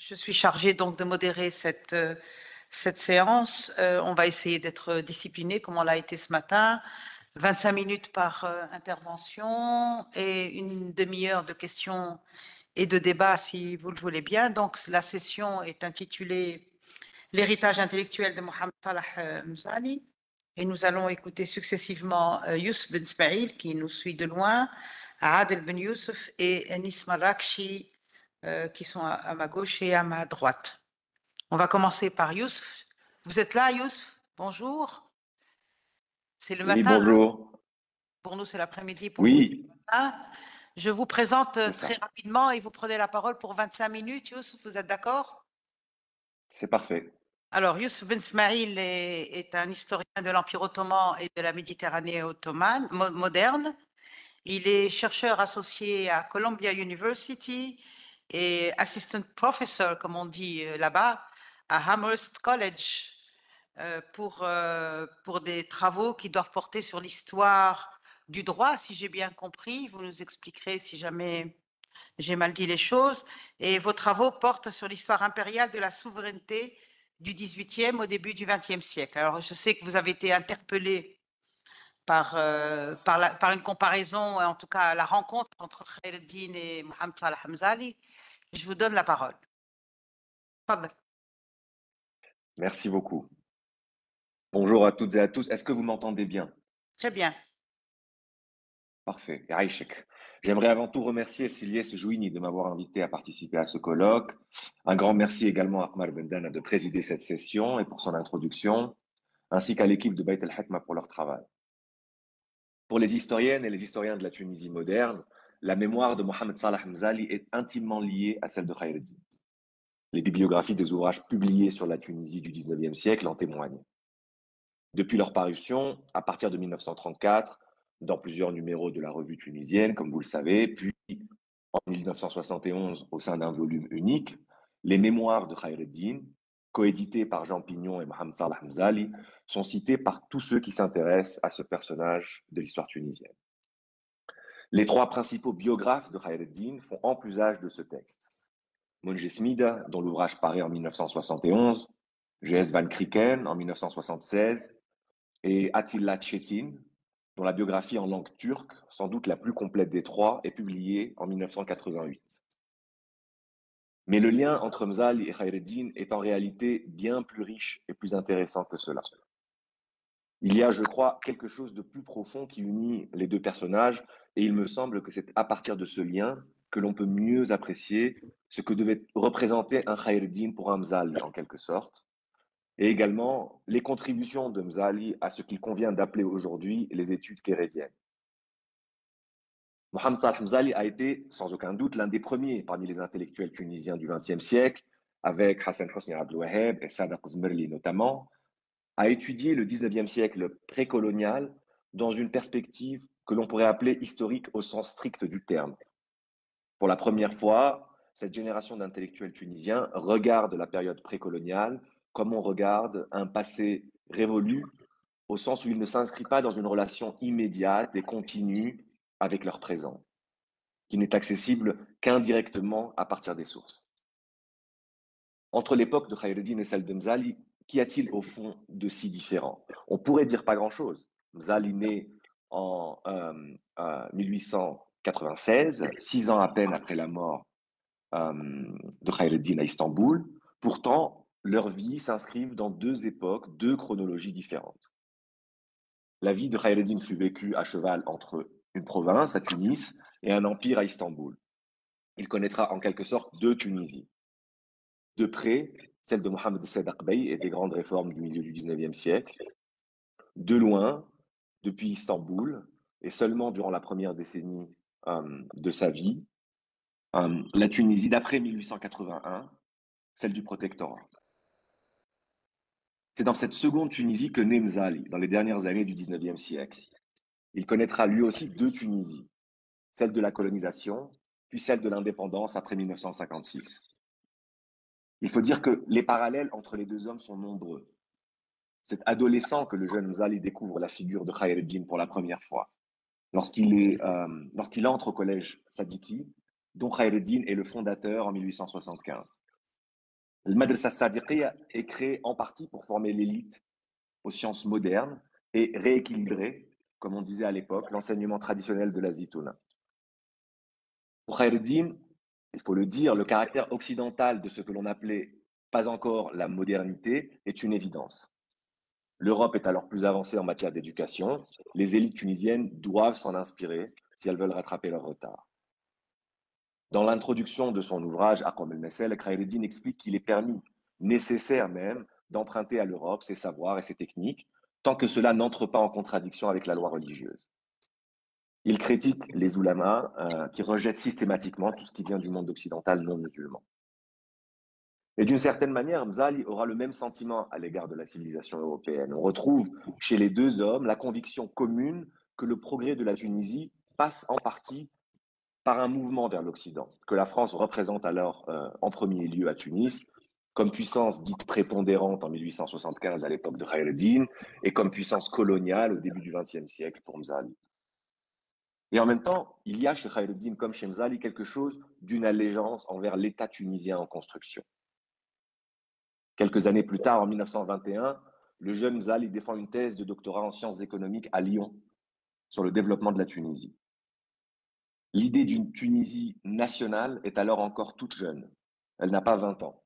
Je suis chargée donc de modérer cette séance. On va essayer d'être discipliné comme on l'a été ce matin. 25 minutes par intervention et une demi-heure de questions et de débats si vous le voulez bien. Donc la session est intitulée L'héritage intellectuel de Mohamed Salah Mzali. Et nous allons écouter successivement Youssef Ben Smaïl qui nous suit de loin, Adel Ben Youssef et Nisma Rakshi qui sont à ma gauche et à ma droite. On va commencer par Youssef. Vous êtes là, Youssef? Bonjour. C'est le Oui, matin. bonjour. Pour nous, c'est l'après-midi. Pour vous, c'est Oui, le matin. Je vous présente c'est très ça. rapidement et vous prenez la parole pour 25 minutes. Youssef, vous êtes d'accord? C'est parfait. Alors, Youssef Ben Smaïl est un historien de l'Empire ottoman et de la Méditerranée ottomane moderne. Il est chercheur associé à Columbia University et assistant professor, comme on dit là-bas, à Amherst College pour des travaux qui doivent porter sur l'histoire du droit, si j'ai bien compris. Vous nous expliquerez si jamais j'ai mal dit les choses. Et vos travaux portent sur l'histoire impériale de la souveraineté du XVIIIe au début du XXe siècle. Alors, je sais que vous avez été interpellé par une comparaison, en tout cas la rencontre entre Khaireddin et Mohamed Salah Hamzali. Je vous donne la parole. Pardon. Merci beaucoup. Bonjour à toutes et à tous. Est-ce que vous m'entendez bien? Très bien. Parfait. Yaïchek. J'aimerais avant tout remercier Siliès Jouini de m'avoir invité à participer à ce colloque. Un grand merci également à Ahmar Bendana de présider cette session et pour son introduction, ainsi qu'à l'équipe de Beit el-Hatma pour leur travail. Pour les historiennes et les historiens de la Tunisie moderne, la mémoire de Mohamed Salah Mzali est intimement liée à celle de Khaireddin. Les bibliographies des ouvrages publiés sur la Tunisie du XIXe siècle en témoignent. Depuis leur parution, à partir de 1934, dans plusieurs numéros de la revue tunisienne, comme vous le savez, puis en 1971 au sein d'un volume unique, les mémoires de Khaireddin, coédités par Jean Pignon et Mohamed Salah Mzali, sont cités par tous ceux qui s'intéressent à ce personnage de l'histoire tunisienne. Les trois principaux biographes de Khaireddin font ample usage de ce texte. Monje Smida, dont l'ouvrage paraît en 1971, J.S. Van Krieken en 1976, et Attila Çetin, dont la biographie en langue turque, sans doute la plus complète des trois, est publiée en 1988. Mais le lien entre Mzali et Khaireddin est en réalité bien plus riche et plus intéressant que cela. Il y a, je crois, quelque chose de plus profond qui unit les deux personnages, et il me semble que c'est à partir de ce lien que l'on peut mieux apprécier ce que devait représenter un Khaireddin pour un Mzali, en quelque sorte, et également les contributions de Mzali à ce qu'il convient d'appeler aujourd'hui les études kérédiennes. Mohamed Salah Mzali a été, sans aucun doute, l'un des premiers parmi les intellectuels tunisiens du XXe siècle, avec Hassan Hosni Abdelwaheb et Sadaq Zmerli notamment, à étudier le XIXe siècle précolonial dans une perspective que l'on pourrait appeler historique au sens strict du terme. Pour la première fois, cette génération d'intellectuels tunisiens regarde la période précoloniale comme on regarde un passé révolu, au sens où il ne s'inscrit pas dans une relation immédiate et continue avec leur présent, qui n'est accessible qu'indirectement à partir des sources. Entre l'époque de Khaireddin et celle de Mzali, qu'y a-t-il au fond de si différent? On pourrait dire pas grand-chose. Mzali naît en 1896, 6 ans à peine après la mort de Khaireddin à Istanbul. Pourtant, leurs vies s'inscrivent dans deux époques, deux chronologies différentes. La vie de Khaireddin fut vécue à cheval entre une province, à Tunis, et un empire à Istanbul. Il connaîtra en quelque sorte deux Tunisies. De près, celle de Mohamed Sedaq Bey et des grandes réformes du milieu du XIXe siècle. De loin, depuis Istanbul, et seulement durant la première décennie de sa vie, la Tunisie d'après 1881, celle du protectorat. C'est dans cette seconde Tunisie que naît Mzali, dans les dernières années du XIXe siècle. Il connaîtra lui aussi deux Tunisies, celle de la colonisation, puis celle de l'indépendance après 1956. Il faut dire que les parallèles entre les deux hommes sont nombreux. C'est adolescent que le jeune Mzali découvre la figure de Khaireddin pour la première fois. Lorsqu'il entre au collège Sadiki, dont Khaireddin est le fondateur en 1875. Le Madrasa Sadiqiyya est créé en partie pour former l'élite aux sciences modernes et rééquilibrer, comme on disait à l'époque, l'enseignement traditionnel de la Zitouna. Pour Khairuddin, il faut le dire, le caractère occidental de ce que l'on appelait pas encore la modernité est une évidence. L'Europe est alors plus avancée en matière d'éducation. Les élites tunisiennes doivent s'en inspirer si elles veulent rattraper leur retard. Dans l'introduction de son ouvrage Aqwam el-Mesel, Khairuddin explique qu'il est permis, nécessaire même, d'emprunter à l'Europe ses savoirs et ses techniques, tant que cela n'entre pas en contradiction avec la loi religieuse. Il critique les ulamas qui rejettent systématiquement tout ce qui vient du monde occidental non musulman. Et d'une certaine manière, Mzali aura le même sentiment à l'égard de la civilisation européenne. On retrouve chez les deux hommes la conviction commune que le progrès de la Tunisie passe en partie par un mouvement vers l'Occident, que la France représente alors en premier lieu à Tunis, comme puissance dite prépondérante en 1875 à l'époque de Khairuddin, et comme puissance coloniale au début du XXe siècle pour Mzali. Et en même temps, il y a chez Khairuddin comme chez Mzali quelque chose d'une allégeance envers l'État tunisien en construction. Quelques années plus tard, en 1921, le jeune Mzali défend une thèse de doctorat en sciences économiques à Lyon sur le développement de la Tunisie. L'idée d'une Tunisie nationale est alors encore toute jeune. Elle n'a pas 20 ans.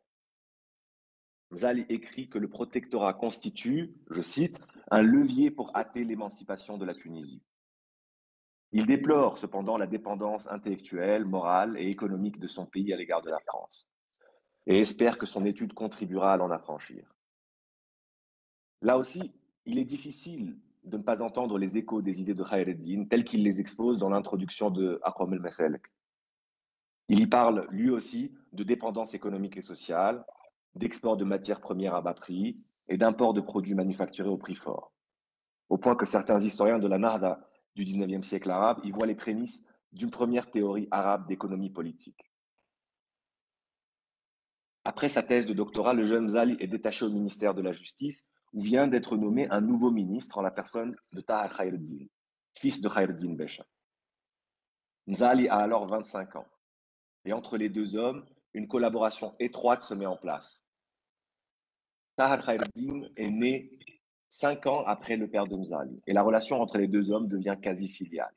Mzali écrit que le protectorat constitue, je cite, un levier pour hâter l'émancipation de la Tunisie. Il déplore cependant la dépendance intellectuelle, morale et économique de son pays à l'égard de la France et espère que son étude contribuera à l'en affranchir. Là aussi, il est difficile de ne pas entendre les échos des idées de Khairuddin telles qu'il les expose dans l'introduction de Aqwam el-Masalek. Il y parle, lui aussi, de dépendance économique et sociale, d'export de matières premières à bas prix et d'import de produits manufacturés au prix fort. Au point que certains historiens de la Nahda du XIXe siècle arabe y voient les prémices d'une première théorie arabe d'économie politique. Après sa thèse de doctorat, le jeune Mzali est détaché au ministère de la Justice, où vient d'être nommé un nouveau ministre en la personne de Taha Khairuddin, fils de Khairuddin Besha. Mzali a alors 25 ans. Et entre les deux hommes, une collaboration étroite se met en place. Taha Khairuddin est né 5 ans après le père de Mzali, et la relation entre les deux hommes devient quasi filiale.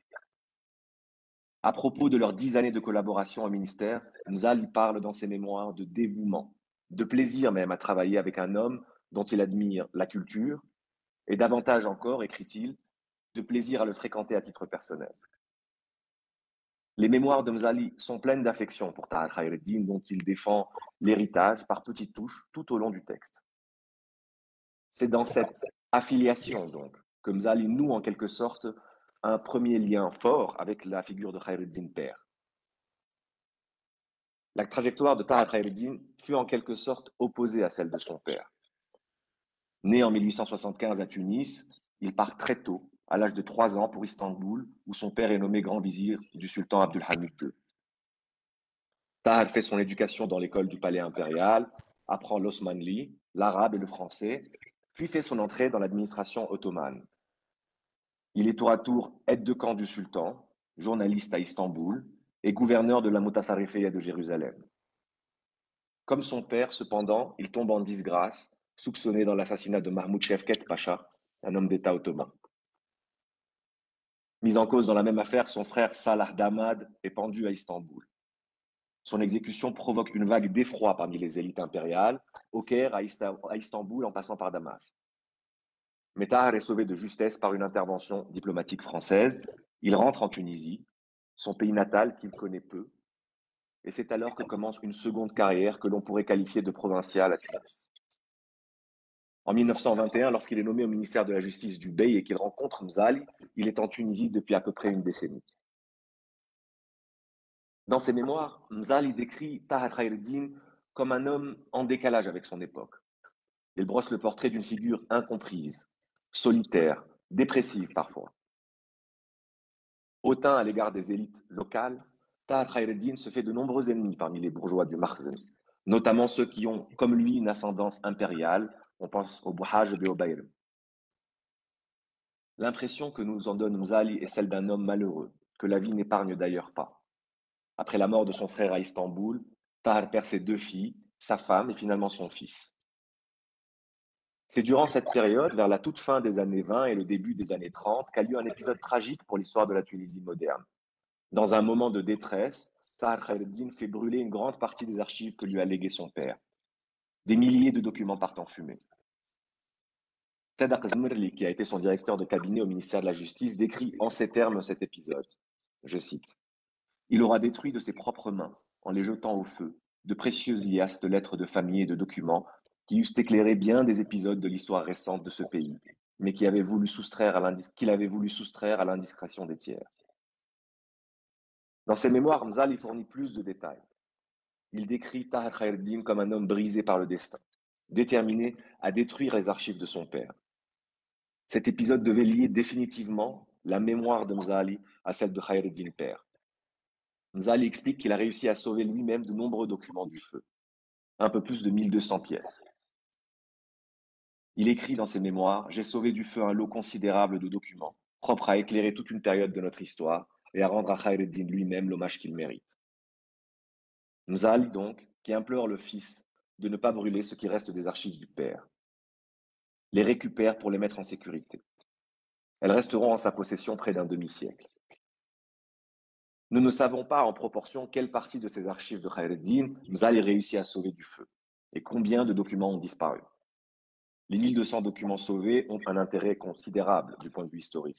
À propos de leurs 10 années de collaboration au ministère, Mzali parle dans ses mémoires de dévouement, de plaisir même à travailler avec un homme dont il admire la culture, et davantage encore, écrit-il, de plaisir à le fréquenter à titre personnel. Les mémoires de Mzali sont pleines d'affection pour Taha Khairuddin, dont il défend l'héritage par petites touches tout au long du texte. C'est dans cette affiliation, donc, que Mzali noue en quelque sorte un premier lien fort avec la figure de Khairuddin père. La trajectoire de Taha Khairuddin fut en quelque sorte opposée à celle de son père. Né en 1875 à Tunis, il part très tôt, à l'âge de 3 ans, pour Istanbul, où son père est nommé grand vizir du sultan Abdülhamid II. Taha fait son éducation dans l'école du palais impérial, apprend l'osmanli, l'arabe et le français, puis fait son entrée dans l'administration ottomane. Il est tour à tour aide de camp du sultan, journaliste à Istanbul et gouverneur de la Mutasarrifiyya de Jérusalem. Comme son père, cependant, il tombe en disgrâce, soupçonné dans l'assassinat de Mahmoud Chefket Pacha, un homme d'État ottoman. Mis en cause dans la même affaire, son frère Salah Damad est pendu à Istanbul. Son exécution provoque une vague d'effroi parmi les élites impériales, au Caire, à Istanbul, en passant par Damas. Mais Tahar est sauvé de justesse par une intervention diplomatique française. Il rentre en Tunisie, son pays natal qu'il connaît peu, et c'est alors que commence une seconde carrière que l'on pourrait qualifier de provinciale à Tunis. En 1921, lorsqu'il est nommé au ministère de la Justice du Bey et qu'il rencontre Mzali, il est en Tunisie depuis à peu près une décennie. Dans ses mémoires, Mzali décrit Taha Khairuddin comme un homme en décalage avec son époque. Il brosse le portrait d'une figure incomprise, solitaire, dépressive parfois. Hautain à l'égard des élites locales, Taha Khairuddin se fait de nombreux ennemis parmi les bourgeois du Makhzen, notamment ceux qui ont, comme lui, une ascendance impériale. On pense au Bouhaj de Obaïr. L'impression que nous en donne Mzali est celle d'un homme malheureux, que la vie n'épargne d'ailleurs pas. Après la mort de son frère à Istanbul, Tahar perd ses 2 filles sa femme et finalement son fils. C'est durant cette période, vers la toute fin des années 20 et le début des années 30, qu'a lieu un épisode tragique pour l'histoire de la Tunisie moderne. Dans un moment de détresse, Tahar Khaireddine fait brûler une grande partie des archives que lui a léguées son père. Des milliers de documents partent en fumée. Tadaq Zmerli, qui a été son directeur de cabinet au ministère de la Justice, décrit en ces termes cet épisode. Je cite. Il aura détruit de ses propres mains, en les jetant au feu, de précieuses liasses de lettres de famille et de documents qui eussent éclairé bien des épisodes de l'histoire récente de ce pays, mais qu'il avait voulu soustraire à l'indiscrétion des tiers. Dans ses mémoires, Mzal y fournit plus de détails. Il décrit Tahar Khaireddine comme un homme brisé par le destin, déterminé à détruire les archives de son père. Cet épisode devait lier définitivement la mémoire de Mzali à celle de Khaireddine père. Mzali explique qu'il a réussi à sauver lui-même de nombreux documents du feu, un peu plus de 1200 pièces. Il écrit dans ses mémoires: J'ai sauvé du feu un lot considérable de documents, propres à éclairer toute une période de notre histoire et à rendre à Khaireddine lui-même l'hommage qu'il mérite. Mzali, donc, qui implore le fils de ne pas brûler ce qui reste des archives du père, les récupère pour les mettre en sécurité. Elles resteront en sa possession près d'un demi-siècle. Nous ne savons pas en proportion quelle partie de ces archives de Khaireddine Mzali réussit à sauver du feu et combien de documents ont disparu. Les 1200 documents sauvés ont un intérêt considérable du point de vue historique.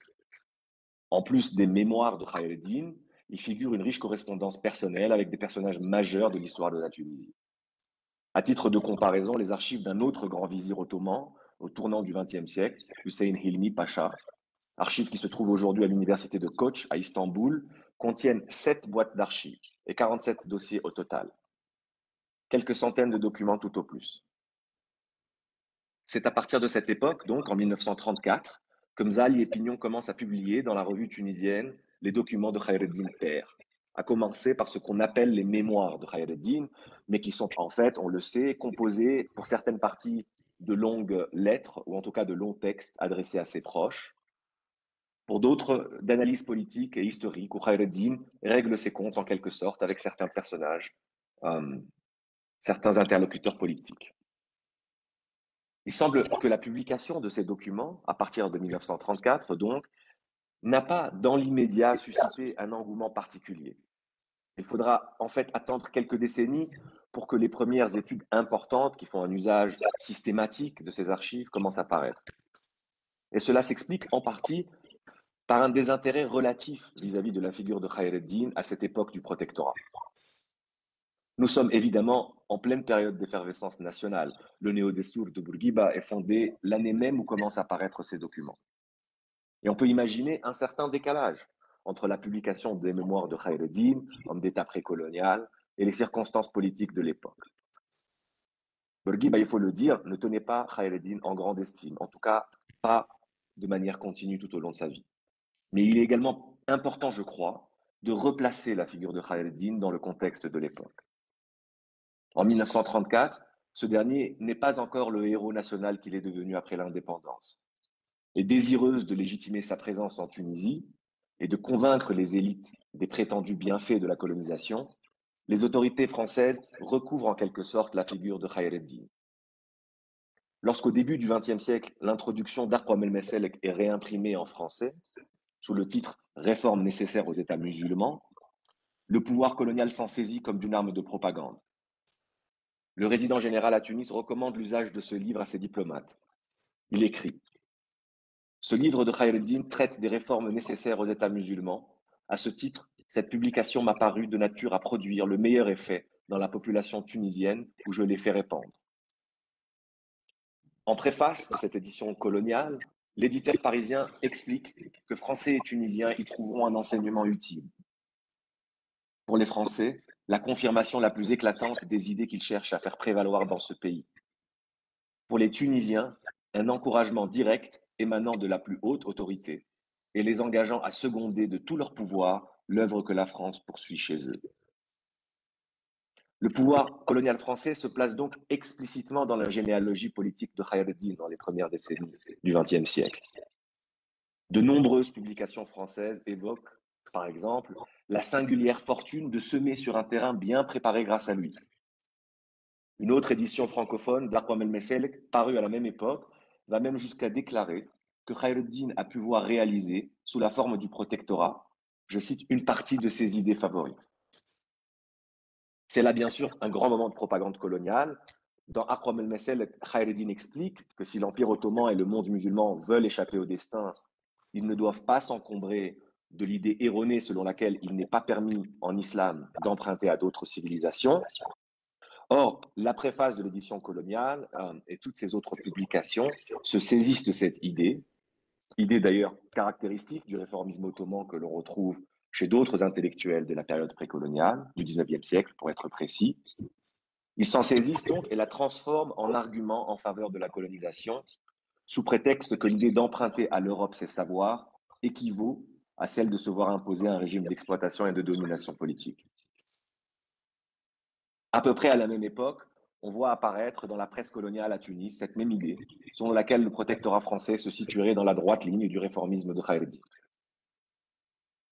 En plus des mémoires de Khaireddine, il figure une riche correspondance personnelle avec des personnages majeurs de l'histoire de la Tunisie. À titre de comparaison, les archives d'un autre grand vizir ottoman, au tournant du XXe siècle, Hüseyin Hilmi Pacha, archives qui se trouvent aujourd'hui à l'université de Koç à Istanbul, contiennent 7 boîtes d'archives et 47 dossiers au total. Quelques centaines de documents tout au plus. C'est à partir de cette époque, donc en 1934, que Mzali et Pignon commencent à publier dans la revue tunisienne les documents de Khaireddine père, à commencer par ce qu'on appelle les mémoires de Khaireddine, mais qui sont en fait, on le sait, composés pour certaines parties de longues lettres, ou en tout cas de longs textes adressés à ses proches, pour d'autres d'analyse politique et historique, où Khaireddine règle ses comptes en quelque sorte avec certains personnages, certains interlocuteurs politiques. Il semble que la publication de ces documents, à partir de 1934 donc, n'a pas dans l'immédiat suscité un engouement particulier. Il faudra en fait attendre quelques décennies pour que les premières études importantes qui font un usage systématique de ces archives commencent à apparaître. Et cela s'explique en partie par un désintérêt relatif vis-à-vis de la figure de Khaireddine à cette époque du protectorat. Nous sommes évidemment en pleine période d'effervescence nationale. Le Néo-Destour de Bourguiba est fondé l'année même où commencent à apparaître ces documents. Et on peut imaginer un certain décalage entre la publication des mémoires de Khaireddine, homme d'État précolonial, et les circonstances politiques de l'époque. Bourguiba, il faut le dire, ne tenait pas Khaireddine en grande estime, en tout cas pas de manière continue tout au long de sa vie. Mais il est également important, je crois, de replacer la figure de Khaireddine dans le contexte de l'époque. En 1934, ce dernier n'est pas encore le héros national qu'il est devenu après l'indépendance. Et désireuse de légitimer sa présence en Tunisie et de convaincre les élites des prétendus bienfaits de la colonisation, les autorités françaises recouvrent en quelque sorte la figure de Khaireddine. Lorsqu'au début du XXe siècle, l'introduction d'Aqwam el-Messel est réimprimée en français, sous le titre Réforme nécessaire aux États musulmans, le pouvoir colonial s'en saisit comme d'une arme de propagande. Le résident général à Tunis recommande l'usage de ce livre à ses diplomates. Il écrit: Ce livre de Khaireddine traite des réformes nécessaires aux États musulmans. À ce titre, cette publication m'a paru de nature à produire le meilleur effet dans la population tunisienne où je l'ai fait répandre. En préface de cette édition coloniale, l'éditeur parisien explique que Français et Tunisiens y trouveront un enseignement utile. Pour les Français, la confirmation la plus éclatante des idées qu'ils cherchent à faire prévaloir dans ce pays. Pour les Tunisiens, un encouragement direct émanant de la plus haute autorité et les engageant à seconder de tout leur pouvoir l'œuvre que la France poursuit chez eux. Le pouvoir colonial français se place donc explicitement dans la généalogie politique de Khaireddine dans les premières décennies du XXe siècle. De nombreuses publications françaises évoquent, par exemple, la singulière fortune de semer sur un terrain bien préparé grâce à lui. Une autre édition francophone d'Aqwam el-Meselek, parue à la même époque, va même jusqu'à déclarer que Khaireddin a pu voir réaliser, sous la forme du protectorat, je cite, une partie de ses idées favorites. C'est là, bien sûr, un grand moment de propagande coloniale. Dans Aqwam el-Meselek, Khaireddin explique que si l'Empire ottoman et le monde musulman veulent échapper au destin, ils ne doivent pas s'encombrer de l'idée erronée selon laquelle il n'est pas permis en islam d'emprunter à d'autres civilisations. Or, la préface de l'édition coloniale et toutes ces autres publications se saisissent de cette idée d'ailleurs caractéristique du réformisme ottoman que l'on retrouve chez d'autres intellectuels de la période précoloniale, du XIXe siècle pour être précis. Ils s'en saisissent donc et la transforment en argument en faveur de la colonisation, sous prétexte que l'idée d'emprunter à l'Europe ses savoirs équivaut à celle de se voir imposer un régime d'exploitation et de domination politique. À peu près à la même époque, on voit apparaître dans la presse coloniale à Tunis cette même idée, selon laquelle le protectorat français se situerait dans la droite ligne du réformisme de Khaireddin.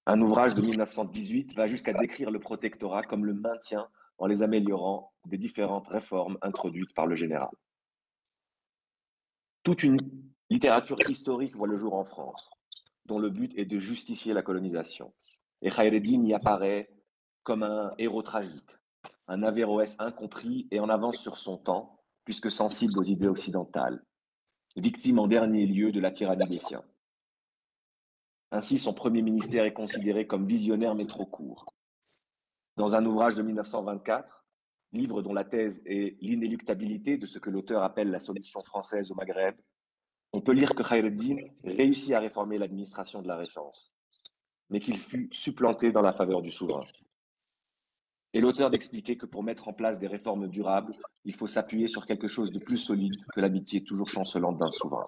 Un ouvrage de 1918 va jusqu'à décrire le protectorat comme le maintien en les améliorant des différentes réformes introduites par le général. Toute une littérature historique voit le jour en France, dont le but est de justifier la colonisation. Et Khaireddin y apparaît comme un héros tragique, un Averroès incompris et en avance sur son temps, puisque sensible aux idées occidentales, victime en dernier lieu de la tyrannie des siens. Ainsi, son premier ministère est considéré comme visionnaire mais trop court. Dans un ouvrage de 1924, livre dont la thèse est l'inéluctabilité de ce que l'auteur appelle la solution française au Maghreb, on peut lire que Khaireddin réussit à réformer l'administration de la Régence, mais qu'il fut supplanté dans la faveur du souverain. Et l'auteur d'expliquer que pour mettre en place des réformes durables, il faut s'appuyer sur quelque chose de plus solide que l'amitié toujours chancelante d'un souverain.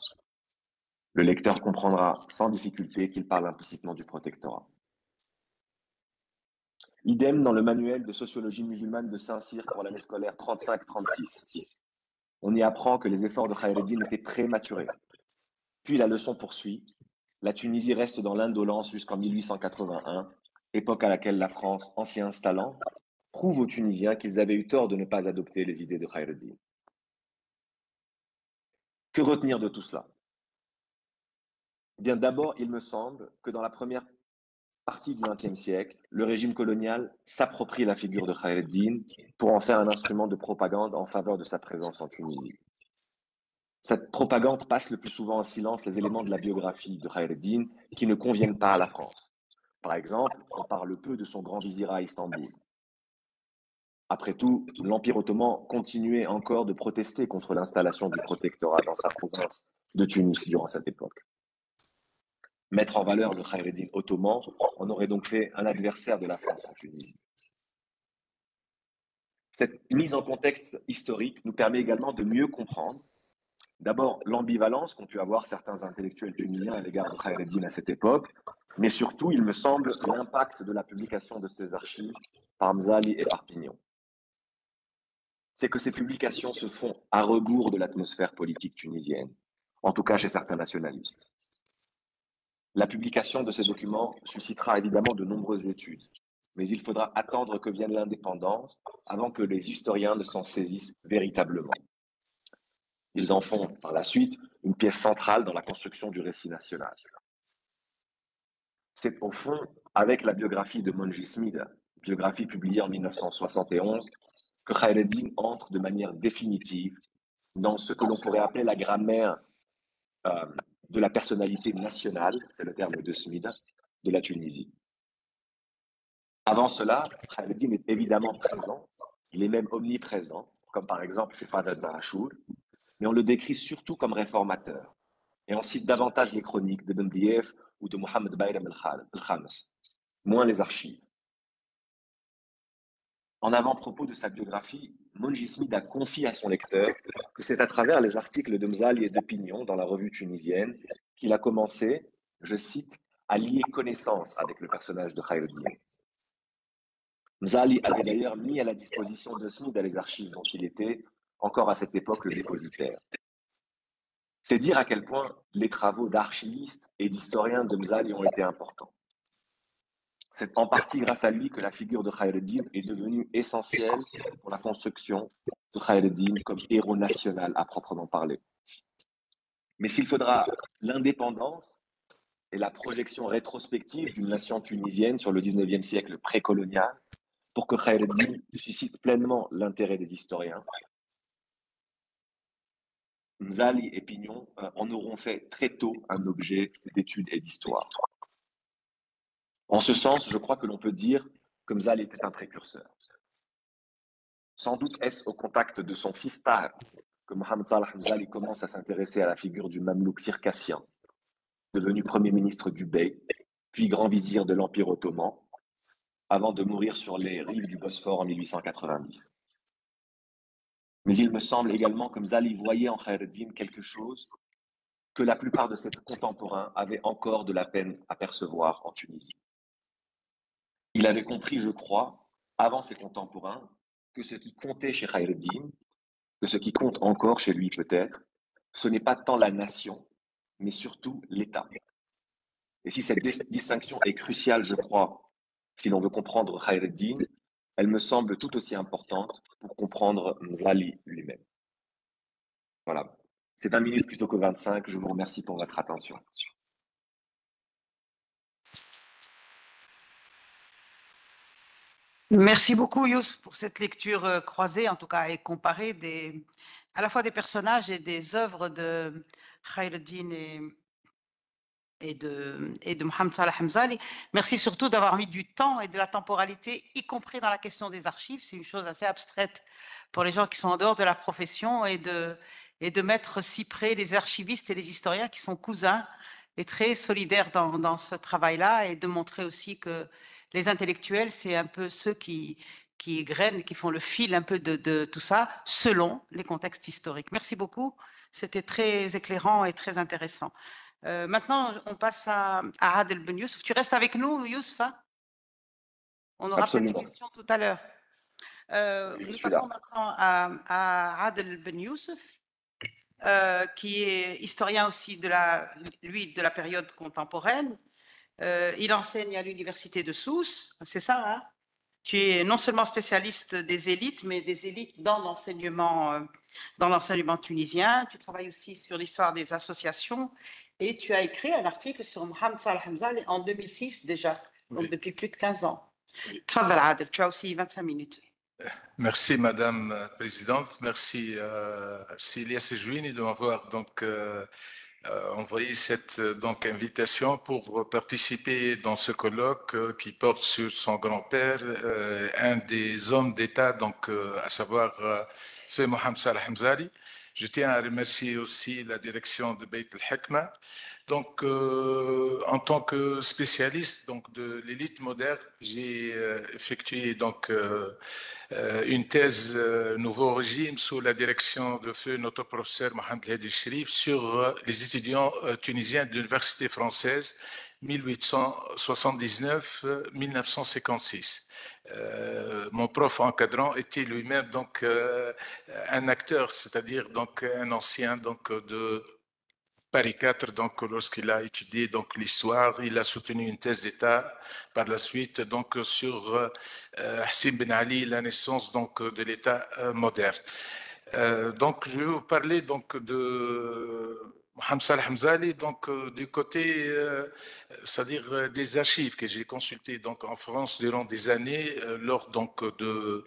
Le lecteur comprendra sans difficulté qu'il parle implicitement du protectorat. Idem dans le manuel de sociologie musulmane de Saint-Cyr pour l'année scolaire 35-36. On y apprend que les efforts de Khaireddin étaient prématurés. Puis la leçon poursuit. La Tunisie reste dans l'indolence jusqu'en 1881, époque à laquelle la France, en s'y installant, prouve aux Tunisiens qu'ils avaient eu tort de ne pas adopter les idées de Khaireddin. Que retenir de tout cela? Eh bien, d'abord, il me semble que dans la première partie du XXe siècle, le régime colonial s'approprie la figure de Khaireddin pour en faire un instrument de propagande en faveur de sa présence en Tunisie. Cette propagande passe le plus souvent en silence les éléments de la biographie de Khaireddin qui ne conviennent pas à la France. Par exemple, on parle peu de son grand vizirat à Istanbul. Après tout, l'Empire ottoman continuait encore de protester contre l'installation du protectorat dans sa province de Tunis durant cette époque. Mettre en valeur le Khaireddin ottoman en aurait donc fait un adversaire de la France en Tunisie. Cette mise en contexte historique nous permet également de mieux comprendre d'abord l'ambivalence qu'ont pu avoir certains intellectuels tunisiens à l'égard de Khaireddin à cette époque, mais surtout, il me semble, l'impact de la publication de ces archives par Mzali et par Pignon. C'est que ces publications se font à rebours de l'atmosphère politique tunisienne, en tout cas chez certains nationalistes. La publication de ces documents suscitera évidemment de nombreuses études, mais il faudra attendre que vienne l'indépendance avant que les historiens ne s'en saisissent véritablement. Ils en font par la suite une pièce centrale dans la construction du récit national. C'est au fond avec la biographie de Monji Smid, biographie publiée en 1971, que Khaireddin entre de manière définitive dans ce que l'on pourrait appeler la grammaire de la personnalité nationale, c'est le terme de Smid, de la Tunisie. Avant cela, Khaireddin est évidemment présent, il est même omniprésent, comme par exemple chez Fadad Barachour, mais on le décrit surtout comme réformateur. Et on cite davantage les chroniques de Ben Dief ou de Mohamed Bayram el-Khams, moins les archives. En avant-propos de sa biographie, Monji Smid a confié à son lecteur que c'est à travers les articles de Mzali et de Pignon dans la revue tunisienne qu'il a commencé, je cite, à lier connaissance avec le personnage de Khaireddin. Mzali avait d'ailleurs mis à la disposition de Smid les archives dont il était, encore à cette époque, le dépositaire. C'est dire à quel point les travaux d'archivistes et d'historiens de Mzali ont été importants. C'est en partie grâce à lui que la figure de Khaireddin est devenue essentielle pour la construction de Khaireddin comme héros national à proprement parler. Mais s'il faudra l'indépendance et la projection rétrospective d'une nation tunisienne sur le 19e siècle précolonial pour que Khaireddin suscite pleinement l'intérêt des historiens, Mzali et Pignon en auront fait très tôt un objet d'étude et d'histoire. En ce sens, je crois que l'on peut dire que Mzali était un précurseur. Sans doute est-ce au contact de son fils Tahir que Mohamed Salah Mzali commence à s'intéresser à la figure du Mamelouk circassien, devenu premier ministre du Bey, puis grand vizir de l'Empire ottoman, avant de mourir sur les rives du Bosphore en 1890. Mais il me semble également que Mzali voyait en Khaireddin quelque chose que la plupart de ses contemporains avaient encore de la peine à percevoir en Tunisie. Il avait compris, je crois, avant ses contemporains, que ce qui comptait chez Khaireddin, que ce qui compte encore chez lui peut-être, ce n'est pas tant la nation, mais surtout l'État. Et si cette distinction est cruciale, je crois, si l'on veut comprendre Khaireddin, elle me semble tout aussi importante pour comprendre Mzali lui-même. Voilà. C'est 20 minutes plutôt que 25. Je vous remercie pour votre attention. Merci beaucoup, Youssef, pour cette lecture croisée, en tout cas, et comparée à la fois des personnages et des œuvres de Khaireddin et de Mohamed Salah Mzali. Merci surtout d'avoir mis du temps et de la temporalité, y compris dans la question des archives. C'est une chose assez abstraite pour les gens qui sont en dehors de la profession et de mettre si près les archivistes et les historiens qui sont cousins et très solidaires dans ce travail-là, et de montrer aussi que les intellectuels, c'est un peu ceux qui égrènent, qui font le fil un peu de tout ça, selon les contextes historiques. Merci beaucoup. C'était très éclairant et très intéressant. Maintenant, on passe à Adel Ben Youssef. Tu restes avec nous, Youssef, hein? On aura peut-être des questions tout à l'heure. Nous passons maintenant à Adel Ben Youssef, qui est historien aussi de la période contemporaine. Il enseigne à l'université de Sousse, c'est ça, hein? Tu es non seulement spécialiste des élites, mais des élites dans l'enseignement tunisien. Tu travailles aussi sur l'histoire des associations et tu as écrit un article sur Mohamed Salah Mzali en 2006 déjà, donc depuis plus de 15 ans. Tfadal Adel, tu as aussi 25 minutes. Merci Madame la Présidente, merci Célia Sejouini de m'avoir envoyé cette invitation pour participer dans ce colloque qui porte sur son grand-père, un des hommes d'État, à savoir Feu Mohamed Salah Mzali. Je tiens à remercier aussi la direction de Beit al-Hikma. En tant que spécialiste de l'élite moderne, j'ai effectué une thèse Nouveau Régime sous la direction de feu notre professeur Mohamed Hadi Sherif sur les étudiants tunisiens de l'Université française 1879-1956. Mon prof encadrant était lui-même un acteur, c'est-à-dire un ancien de Paris 4, lorsqu'il a étudié l'histoire, il a soutenu une thèse d'État par la suite sur Hassim Ben Ali, la naissance de l'État moderne. Je vais vous parler de Mohamed Salah Mzali, du côté, c'est-à-dire des archives que j'ai consultées en France durant des années, lors de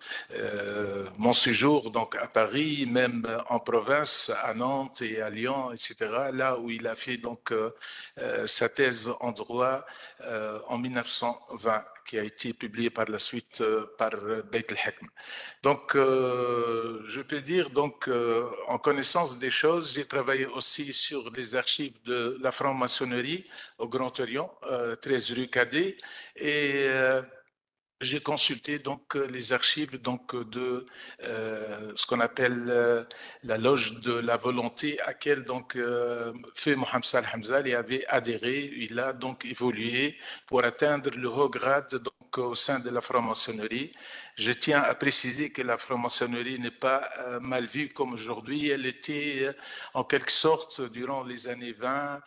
mon séjour à Paris, même en province, à Nantes et à Lyon, etc., là où il a fait sa thèse en droit en 1920, qui a été publiée par la suite par Beit al-Hikma. Je peux dire en connaissance des choses, j'ai travaillé aussi sur les archives de la franc-maçonnerie au Grand Orient, 13 rue Cadet, et j'ai consulté les archives de ce qu'on appelle la loge de la volonté à laquelle Feu Mohamed Salah Mzali avait adhéré. Il a évolué pour atteindre le haut grade donc au sein de la franc-maçonnerie. Je tiens à préciser que la franc-maçonnerie n'est pas mal vue comme aujourd'hui. Elle était en quelque sorte durant les années 20,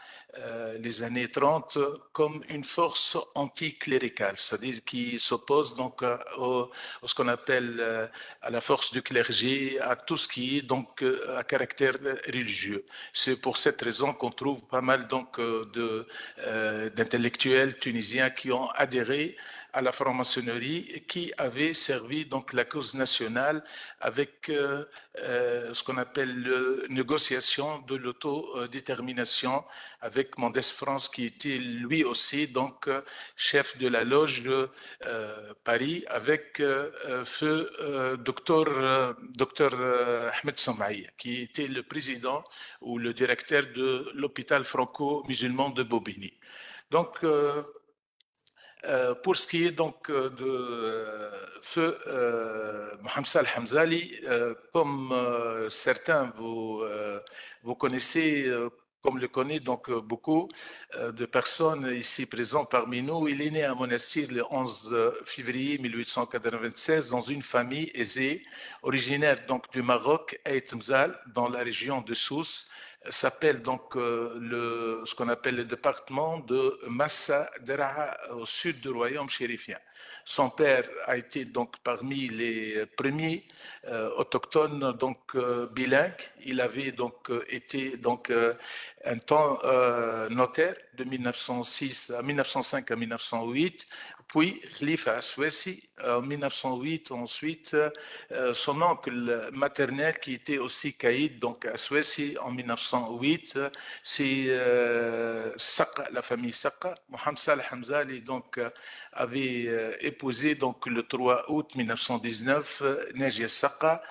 les années 30 comme une force anticléricale, c'est-à-dire qui s'oppose donc au ce qu'on appelle à la force du clergé, à tout ce qui est donc à caractère religieux. C'est pour cette raison qu'on trouve pas mal donc d'intellectuels tunisiens qui ont adhéré à la franc-maçonnerie et qui avait servi donc la cause nationale avec ce qu'on appelle la négociation de l'autodétermination avec Mendès France qui était lui aussi donc chef de la loge de Paris avec feu docteur Ahmed Samaï qui était le président ou le directeur de l'hôpital franco-musulman de Bobigny. Donc pour ce qui est donc de feu Mohamed Saleh Hamzali, comme certains vous connaissez, comme le connaît donc beaucoup de personnes ici présentes parmi nous, il est né à Monastir le 11 février 1896 dans une famille aisée, originaire donc du Maroc, à Etmzal, dans la région de Sousse, s'appelle donc ce qu'on appelle le département de Massa Deraha au sud du royaume chérifien. Son père a été donc parmi les premiers autochtones donc bilingues. Il avait donc été donc un temps notaire de 1905 à 1908, puis Khalifa Aswesi en 1908. Ensuite, son oncle maternel qui était aussi caïd, donc Aswesi en 1908, c'est Saqqa, la famille Saqqa. Mohamed Saleh Hamzali donc avait épousé donc le 3 août 1919 Najia Saqqa,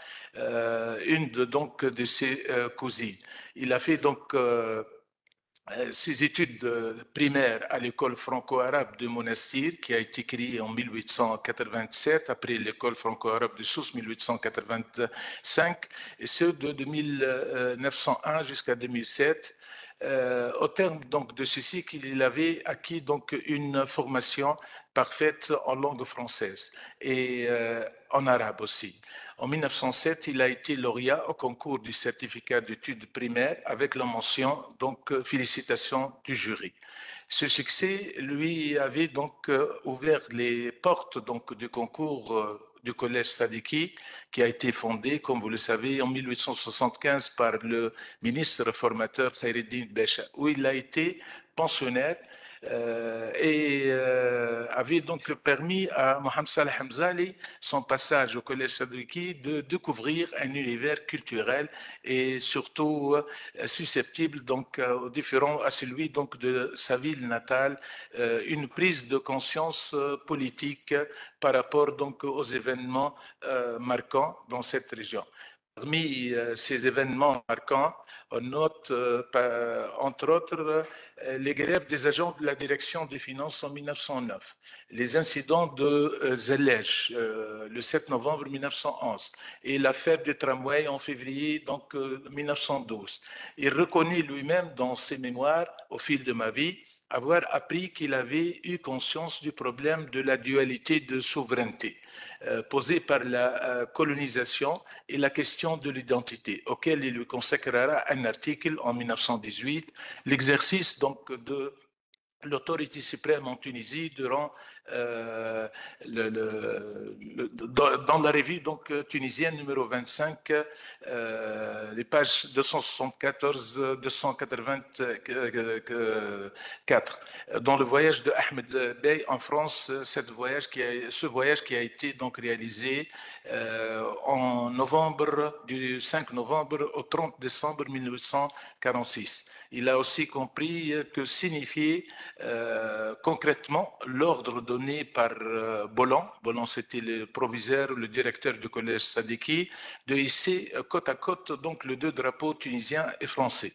une de ses cousines. Il a fait donc ses études primaires à l'école franco-arabe de Monastir, qui a été créée en 1887, après l'école franco-arabe de Sousse 1885, et ce de 1901 jusqu'à 2007. Au terme donc de ce cycle, il avait acquis donc une formation parfaite en langue française et en arabe aussi. En 1907, il a été lauréat au concours du certificat d'études primaires avec la mention donc félicitations du jury. Ce succès lui avait donc ouvert les portes donc du concours du collège Sadiki, qui a été fondé, comme vous le savez, en 1875 par le ministre formateur Khaireddin Becha, où il a été pensionnaire et avait donc permis à Mohamed Saleh Hamzali, son passage au collège Sadiki, de découvrir un univers culturel et surtout susceptible donc aux différents, à celui donc de sa ville natale, une prise de conscience politique par rapport donc aux événements marquants dans cette région. Parmi ces événements marquants, on note entre autres les grèves des agents de la direction des finances en 1909, les incidents de Zellej le 7 novembre 1911 et l'affaire du tramway en février donc 1912. Il reconnaît lui-même dans ses mémoires au fil de ma vie avoir appris qu'il avait eu conscience du problème de la dualité de souveraineté posée par la colonisation et la question de l'identité, auquel il lui consacrera un article en 1918, l'exercice donc de l'autorité suprême en Tunisie durant dans la revue donc tunisienne numéro 25, les pages 274-284. Dans le voyage de Ahmed Bey en France, ce voyage qui a été donc réalisé en novembre, du 5 novembre au 30 décembre 1946. Il a aussi compris que signifiait concrètement l'ordre donné par Bolan. Bolan, c'était le proviseur, le directeur du collège Sadiki, de hisser côte à côte donc les deux drapeaux tunisiens et français.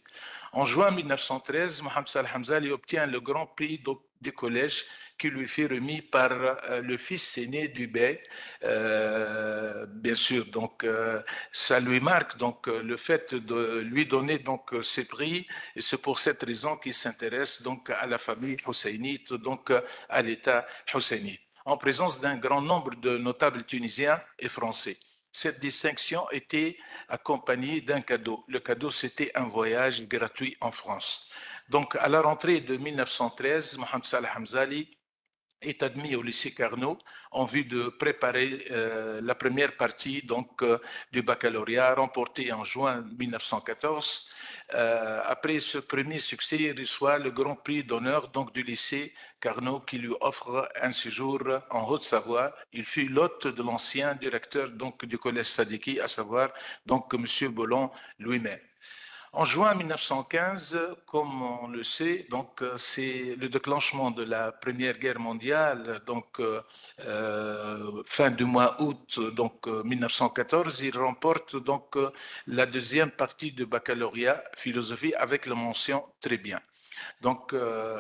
En juin 1913, Mohamed Saleh Hamzali obtient le grand prix du collège qui lui fut remis par le fils aîné du bey. Bien sûr, donc ça lui marque donc le fait de lui donner donc ces prix, et c'est pour cette raison qu'il s'intéresse donc à la famille husseynite, donc à l'État husseynite. en présence d'un grand nombre de notables tunisiens et français. Cette distinction était accompagnée d'un cadeau. Le cadeau, c'était un voyage gratuit en France. Donc, à la rentrée de 1913, Mohamed Salah Hamzali est admis au lycée Carnot en vue de préparer la première partie du baccalauréat remporté en juin 1914. Après ce premier succès, il reçoit le grand prix d'honneur du lycée Carnot qui lui offre un séjour en Haute-Savoie. Il fut l'hôte de l'ancien directeur du collège Sadiki, à savoir M. Bollon lui-même. En juin 1915, comme on le sait, c'est le déclenchement de la Première Guerre mondiale. Fin du mois août 1914, il remporte la deuxième partie du baccalauréat philosophie avec la mention très bien.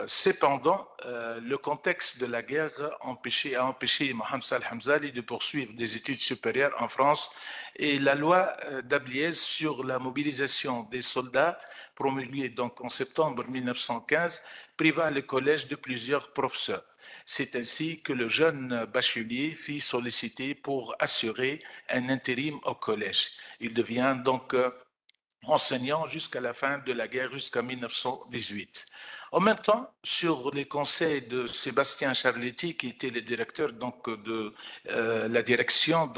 Cependant, le contexte de la guerre a empêché Mohamed Salah Hamzali de poursuivre des études supérieures en France et la loi d'Abliez sur la mobilisation des soldats, promulguée en septembre 1915, priva le collège de plusieurs professeurs. C'est ainsi que le jeune bachelier fut sollicité pour assurer un intérim au collège. Il devient enseignant jusqu'à la fin de la guerre, jusqu'en 1918. En même temps, sur les conseils de Sébastien Charletti, qui était le directeur de la direction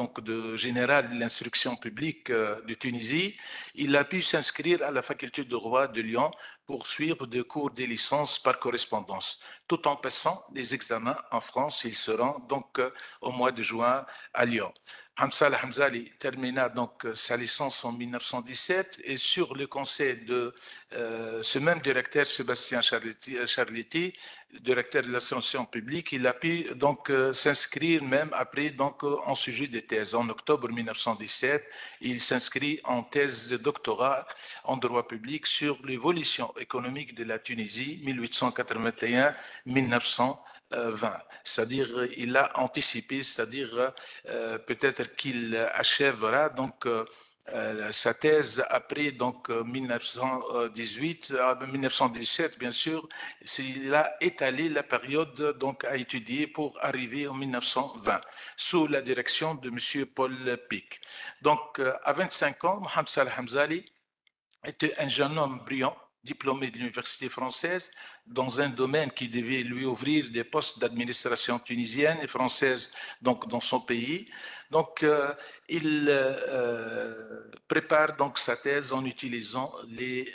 générale de l'instruction publique de Tunisie, il a pu s'inscrire à la faculté de droit de Lyon pour suivre des cours de licence par correspondance. Tout en passant les examens en France, il se rend au mois de juin à Lyon. Mohamed Salah Hamzali termina sa licence en 1917 et sur le conseil de ce même directeur, Sébastien Charletti, directeur de l'instruction publique, il a pu s'inscrire même après en sujet de thèse. En octobre 1917, il s'inscrit en thèse de doctorat en droit public sur l'évolution économique de la Tunisie 1881-1920. C'est-à-dire il a anticipé, c'est-à-dire peut-être qu'il achèvera sa thèse après 1917 bien sûr, il a étalé la période à étudier pour arriver en 1920 sous la direction de M. Paul Pic. À 25 ans, Mohamed Salah Hamzali était un jeune homme brillant, diplômé de l'université française, dans un domaine qui devait lui ouvrir des postes d'administration tunisienne et française dans son pays. Il prépare sa thèse en utilisant les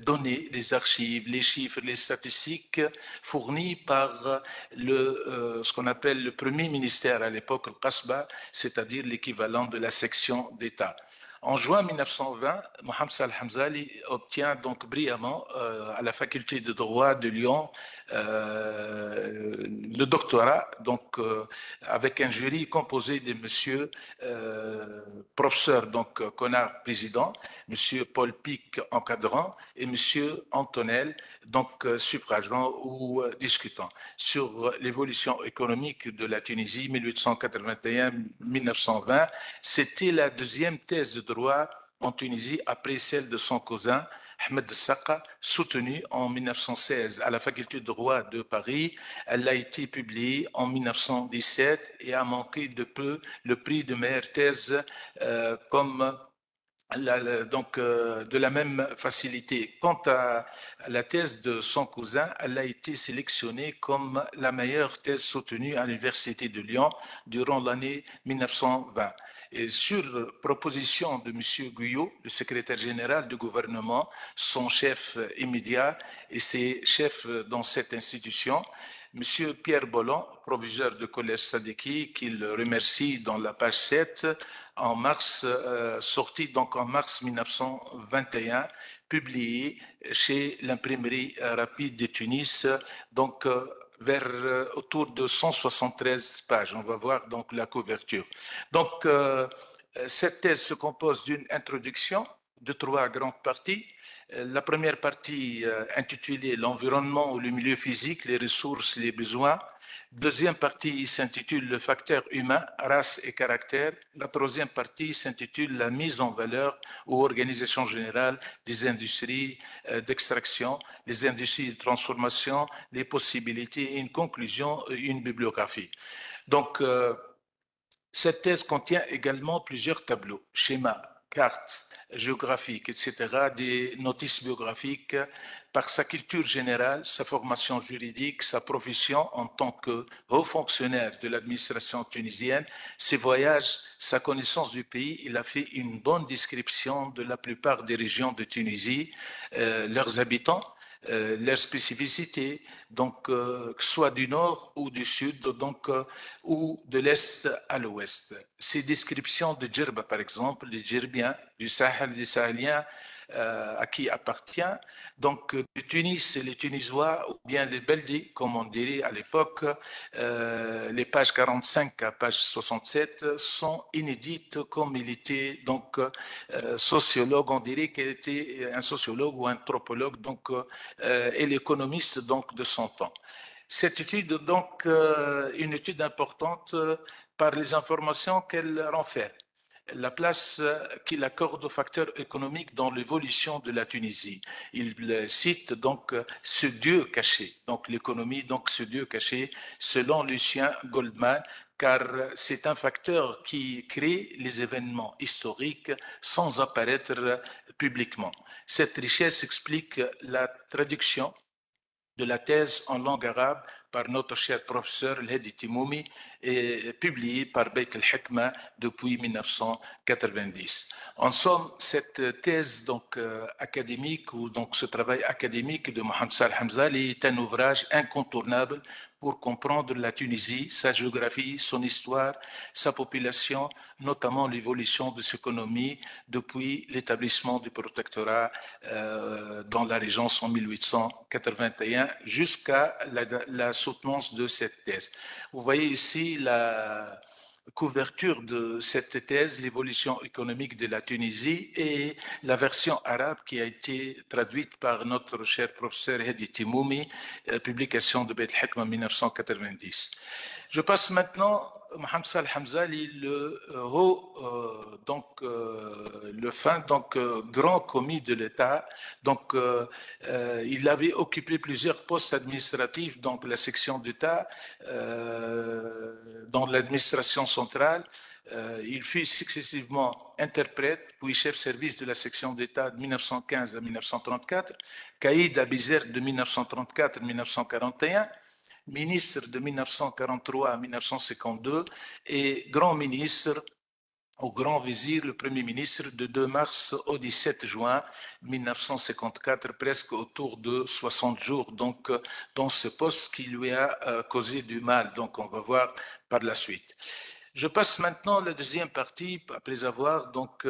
données, les archives, les chiffres, les statistiques fournis par ce qu'on appelle le premier ministère à l'époque, le Qasba, c'est-à-dire l'équivalent de la section d'État. En juin 1920, Mohamed Salah Hamzali obtient brillamment à la faculté de droit de Lyon le doctorat, avec un jury composé de monsieur professeur Connard président, monsieur Paul Pic encadrant et monsieur Antonel suffragant ou discutant sur l'évolution économique de la Tunisie 1881-1920. C'était la deuxième thèse de droit en Tunisie après celle de son cousin Ahmed Saka, soutenue en 1916 à la faculté de droit de Paris. Elle a été publiée en 1917 et a manqué de peu le prix de meilleure thèse de la même facilité. Quant à la thèse de son cousin, elle a été sélectionnée comme la meilleure thèse soutenue à l'Université de Lyon durant l'année 1920. Et sur proposition de M. Guyot, le secrétaire général du gouvernement, son chef immédiat et ses chefs dans cette institution, M. Pierre Bollon, proviseur du collège Sadiki, qu'il remercie dans la page 7, en mars, sorti en mars 1921, publié chez l'imprimerie rapide de Tunis, autour de 173 pages. On va voir la couverture. Cette thèse se compose d'une introduction de 3 grandes parties. La première partie intitulée l'environnement ou le milieu physique, les ressources, les besoins. Deuxième partie s'intitule le facteur humain, race et caractère. La troisième partie s'intitule la mise en valeur ou organisation générale des industries d'extraction, les industries de transformation, les possibilités, une conclusion, une bibliographie. Donc, cette thèse contient également plusieurs tableaux, schémas, cartes géographiques, etc., des notices biographiques par sa culture générale, sa formation juridique, sa profession en tant que haut fonctionnaire de l'administration tunisienne, ses voyages, sa connaissance du pays. Il a fait une bonne description de la plupart des régions de Tunisie, leurs habitants, leurs spécificités, donc soit du nord ou du sud, donc ou de l'est à l'ouest. Ces descriptions de Djerba, par exemple, des Djerbiens, du Sahel, des Sahéliens, à qui appartient. Donc, du Tunis, les Tunisois, ou bien les Beldi, comme on dirait à l'époque, les pages 45 à page 67 sont inédites comme il était donc sociologue, on dirait qu'il était un sociologue ou un anthropologue, donc, et l'économiste donc de son temps. Cette étude, donc, une étude importante par les informations qu'elle renferme, la place qu'il accorde aux facteurs économiques dans l'évolution de la Tunisie. Il cite donc ce Dieu caché, donc l'économie, donc ce Dieu caché, selon Lucien Goldman, car c'est un facteur qui crée les événements historiques sans apparaître publiquement. Cette richesse explique la traduction de la thèse en langue arabe par notre cher professeur Hedi Timoumi et publiée par Beit al-Hikma depuis 1990. En somme, cette thèse donc, académique ou donc ce travail académique de Mohamed Saleh Hamzali est un ouvrage incontournable pour comprendre la Tunisie, sa géographie, son histoire, sa population, notamment l'évolution de cette économie depuis l'établissement du protectorat dans la région en 1881 jusqu'à la soutenance de cette thèse. Vous voyez ici la couverture de cette thèse, l'évolution économique de la Tunisie et la version arabe qui a été traduite par notre cher professeur Hedi Timoumi, publication de Beit al-Hikma en 1990. Je passe maintenant Mohamed Saleh Hamzali, le grand commis de l'État. Donc, il avait occupé plusieurs postes administratifs, donc la section d'État, dans l'administration centrale. Il fut successivement interprète, puis chef service de la section d'État de 1915 à 1934, caïd à Bizerte de 1934 à 1941, ministre de 1943 à 1952 et grand ministre au grand vizir, le premier ministre, de 2 mars au 17 juin 1954, presque autour de 60 jours, donc dans ce poste qui lui a causé du mal. Donc on va voir par la suite. Je passe maintenant à la deuxième partie, après avoir donc,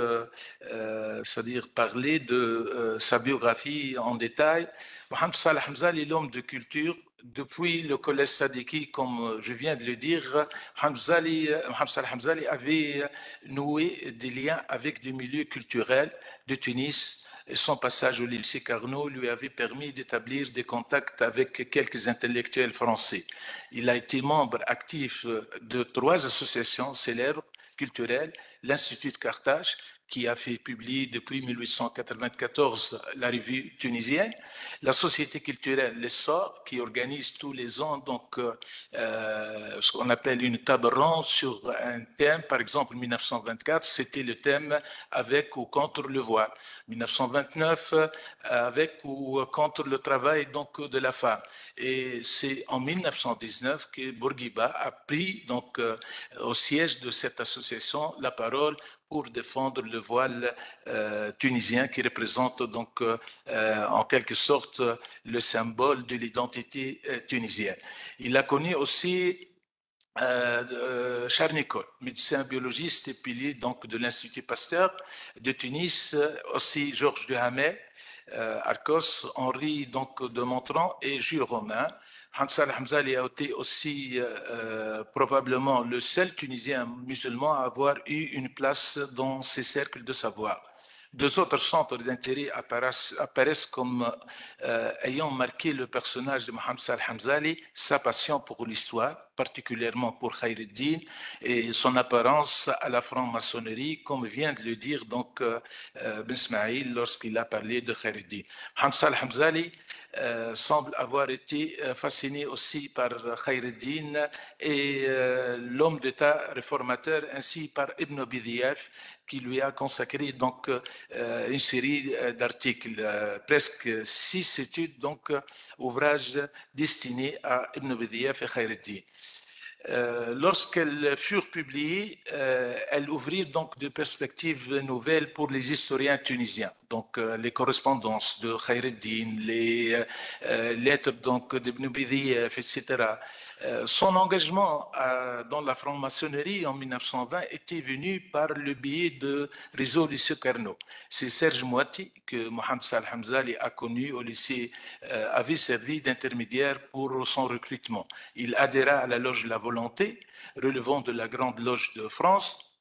c'est-à-dire parlé de sa biographie en détail. Mohamed Saleh Hamzali est l'homme de culture. Depuis le collège Sadiki, comme je viens de le dire, Mohamed Saleh Hamzali avait noué des liens avec des milieux culturels de Tunis. Et son passage au lycée Carnot lui avait permis d'établir des contacts avec quelques intellectuels français. Il a été membre actif de 3 associations célèbres culturelles, l'Institut de Carthage, qui a fait publier depuis 1894 la revue tunisienne, la Société culturelle l'Essor, qui organise tous les ans donc, ce qu'on appelle une table ronde sur un thème. Par exemple, 1924, c'était le thème avec ou contre le voile. 1929, avec ou contre le travail donc, de la femme. Et c'est en 1919 que Bourguiba a pris donc, au siège de cette association la parole pour défendre le voile tunisien qui représente donc en quelque sorte le symbole de l'identité tunisienne. Il a connu aussi Charles Nicole, médecin biologiste et pilier donc de l'Institut Pasteur de Tunis, aussi Georges Duhamel, Arcos, Henri donc de Montran et Jules Romain. Mohamed Saleh Hamzali a été aussi probablement le seul Tunisien musulman à avoir eu une place dans ces cercles de savoir. Deux autres centres d'intérêt apparaissent comme ayant marqué le personnage de Mohamed Saleh Hamzali, sa passion pour l'histoire, particulièrement pour Khaireddin, et son apparence à la franc-maçonnerie, comme vient de le dire donc Ben Smaïl lorsqu'il a parlé de Khaireddin. Mohamed Saleh Hamzali semble avoir été fasciné aussi par Khaireddin et l'homme d'État réformateur, ainsi par Ibn Bidiyaf, qui lui a consacré donc une série d'articles, presque 6 études, donc ouvrages destinés à Ibn Bidiyaf et Khaireddin. Lorsqu'elles furent publiées, elles ouvrirent donc des perspectives nouvelles pour les historiens tunisiens. Donc, les correspondances de Khaireddin, les lettres donc d'Ibn Bidiyaf, etc. Son engagement dans la franc-maçonnerie en 1920 était venu par le biais de réseau lycée Carnot. C'est Serge Moati que Mohamed Saleh Hamzali a connu au lycée, avait servi d'intermédiaire pour son recrutement. Il adhéra à la loge La Volonté, relevant de la Grande Loge de France.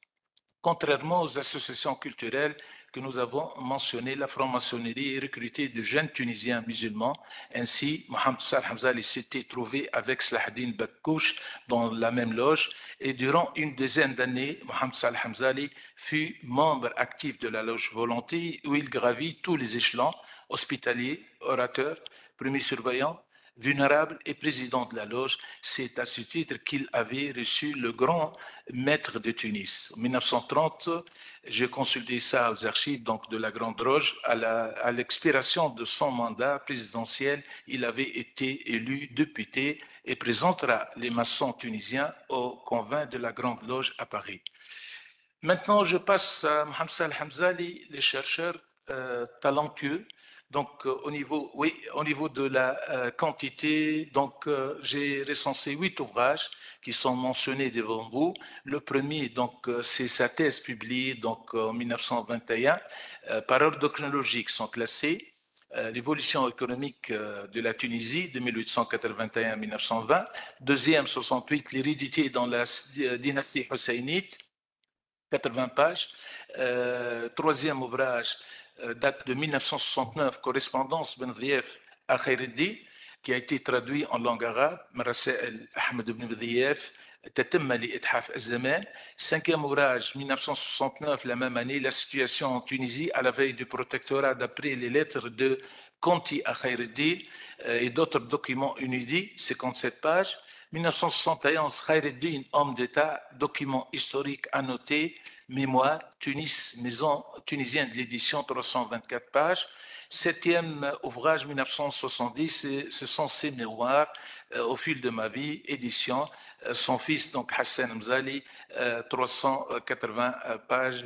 Contrairement aux associations culturelles que nous avons mentionnées, la franc-maçonnerie recrutait de jeunes Tunisiens musulmans. Ainsi, Mohamed Saleh Hamzali s'était trouvé avec Salahuddin Bakkouch dans la même loge, et durant une dizaine d'années, Mohamed Saleh Hamzali fut membre actif de la loge Volonté, où il gravit tous les échelons: hospitalier, orateur, premier surveillant, vulnérable et président de la loge. C'est à ce titre qu'il avait reçu le grand maître de Tunis. En 1930, j'ai consulté ça aux archives donc, de la Grande Loge. À l'expiration de son mandat présidentiel, il avait été élu député et présentera les maçons tunisiens au convent de la Grande Loge à Paris. Maintenant, je passe à Mohamed Saleh Hamzali, les chercheurs talentueux. Donc, au niveau de la quantité, donc j'ai recensé 8 ouvrages qui sont mentionnés devant vous. Le premier, donc, c'est sa thèse publiée donc en 1921. Par ordre chronologique sont classés l'évolution économique de la Tunisie de 1881 à 1920. Deuxième, 68, l'hérédité dans la dynastie husseynite, 80 pages. Troisième ouvrage date de 1969, Correspondance Ben Dhiyaf à Khaireddin, qui a été traduit en langue arabe, Marasa'il Ahmed ibn Dhiyaf, Tatamma li Ithaf al-Zaman. Cinquième ouvrage, 1969, la même année, La situation en Tunisie à la veille du protectorat, d'après les lettres de Conti à Khaireddin et d'autres documents inédits, 57 pages. 1971, Khaireddin, homme d'État, document historique annoté, Mémoire, Tunis, maison tunisienne de l'édition, 324 pages. Septième ouvrage, 1970, ce sont ses mémoires au fil de ma vie, édition. Son fils, donc Hassan Mzali, 380 pages.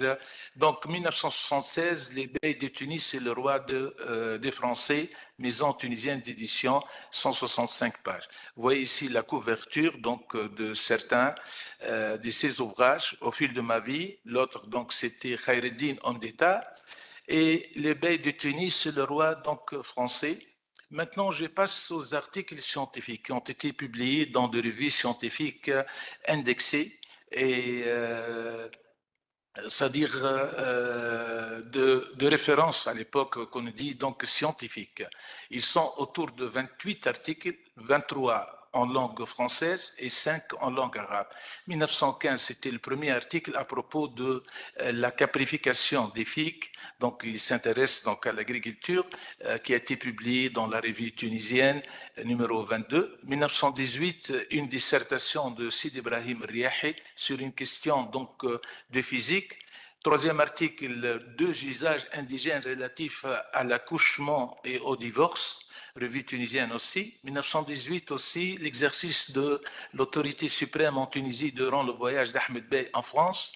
Donc 1976, les Beys de Tunis et le roi des Français, maison tunisienne d'édition, 165 pages. Vous voyez ici la couverture donc de certains de ces ouvrages au fil de ma vie. L'autre, donc, c'était Khaireddin, homme d'État, et les Beys de Tunis, le roi donc français. Maintenant, je passe aux articles scientifiques qui ont été publiés dans des revues scientifiques indexées et c'est-à-dire de référence à l'époque qu'on dit donc scientifique. Ils sont autour de 28 articles, 23 en langue française et 5 en langue arabe. 1915, c'était le premier article à propos de la caprification des fiques. Donc, il s'intéresse donc à l'agriculture, qui a été publié dans la revue tunisienne, numéro 22. 1918, une dissertation de Sidi Ibrahim Riahi sur une question donc de physique. Troisième article, 2 usages indigènes relatifs à l'accouchement et au divorce. Revue tunisienne aussi. 1918 aussi, l'exercice de l'autorité suprême en Tunisie durant le voyage d'Ahmed Bey en France.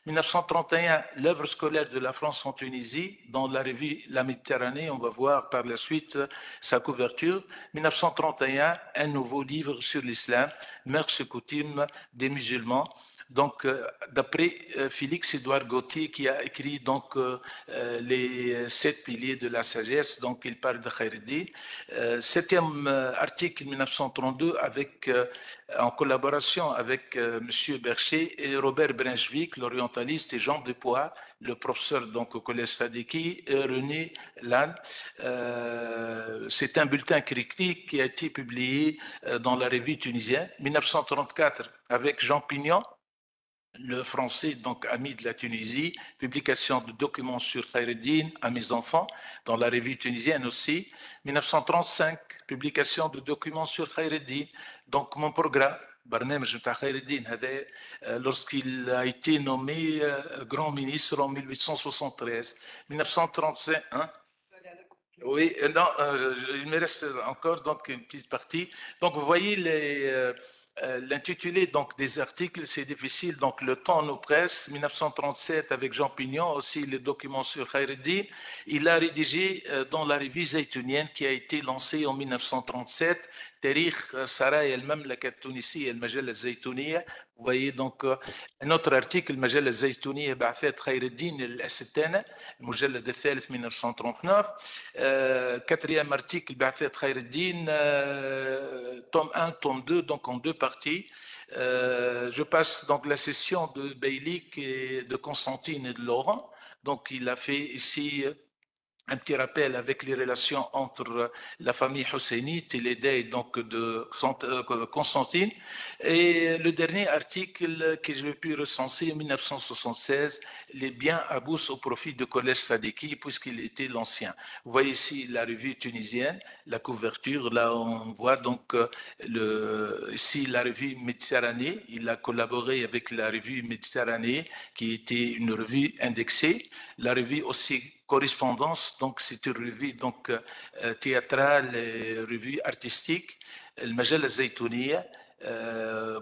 1931, l'œuvre scolaire de la France en Tunisie, dans la revue La Méditerranée, on va voir par la suite sa couverture. 1931, un nouveau livre sur l'islam, mœurs et coutumes des musulmans. Donc, d'après Félix-Édouard Gauthier, qui a écrit donc les 7 piliers de la sagesse, donc il parle de Khaireddin. Septième article 1932, en collaboration avec M. Bercher et Robert Brunswick, l'orientaliste, et Jean Depoix, le professeur donc au collège Sadiki, et René Lannes. C'est un bulletin critique qui a été publié dans la revue tunisienne. 1934, avec Jean Pignon, le français, donc ami de la Tunisie, publication de documents sur Khaireddin à mes enfants, dans la revue tunisienne aussi. 1935, publication de documents sur Khaireddin, donc mon programme. Lorsqu'il a été nommé grand ministre en 1873. 1935, hein? Oui, non, il me reste encore donc une petite partie. Donc vous voyez l'intitulé donc des articles, c'est difficile. Donc le temps nous presse. 1937 avec Jean Pignon aussi le document sur Khaireddin. Il a rédigé dans la revue zaytounienne qui a été lancée en 1937. تاريخ سرايا المملكة التونسية المجلة الزيتونية. Vous voyez donc un autre article المجلة الزيتونية بعثات خير الدين الأستانة المجلد الثالث 1939. Quatrième article بعثات خير الدين tome 1, tome 2, donc en 2 parties. Je passe donc la session de Beylik et de Constantine et de Laurent. Donc il a fait ici un petit rappel avec les relations entre la famille husseynite et les Dey donc de Constantine. Et le dernier article que j'ai pu recenser en 1976, les biens à Bous au profit de Collège Sadiki, puisqu'il était l'ancien. Vous voyez ici la revue tunisienne, la couverture. Là, on voit donc ici la revue Méditerranée. Il a collaboré avec la revue Méditerranée, qui était une revue indexée. La revue aussi Correspondance, donc c'est une revue donc théâtrale et revue artistique. Le Majal al-Zaytouniya,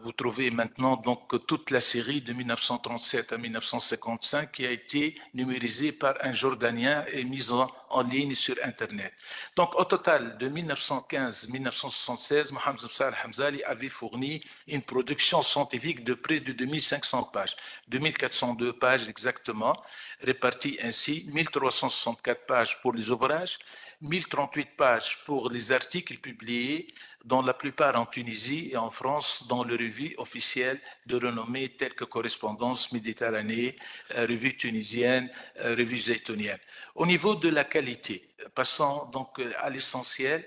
vous trouvez maintenant donc toute la série de 1937 à 1955 qui a été numérisée par un Jordanien et mise en ligne sur Internet. Donc au total de 1915-1976, Mohamed Saleh Hamzali avait fourni une production scientifique de près de 2500 pages, 2402 pages exactement, réparties ainsi, 1364 pages pour les ouvrages, 1038 pages pour les articles publiés, dont la plupart en Tunisie et en France, dans les revues officielles de renommée telles que Correspondance Méditerranée, revue tunisienne, revue zaytounienne. Au niveau de la qualité, passant donc à l'essentiel,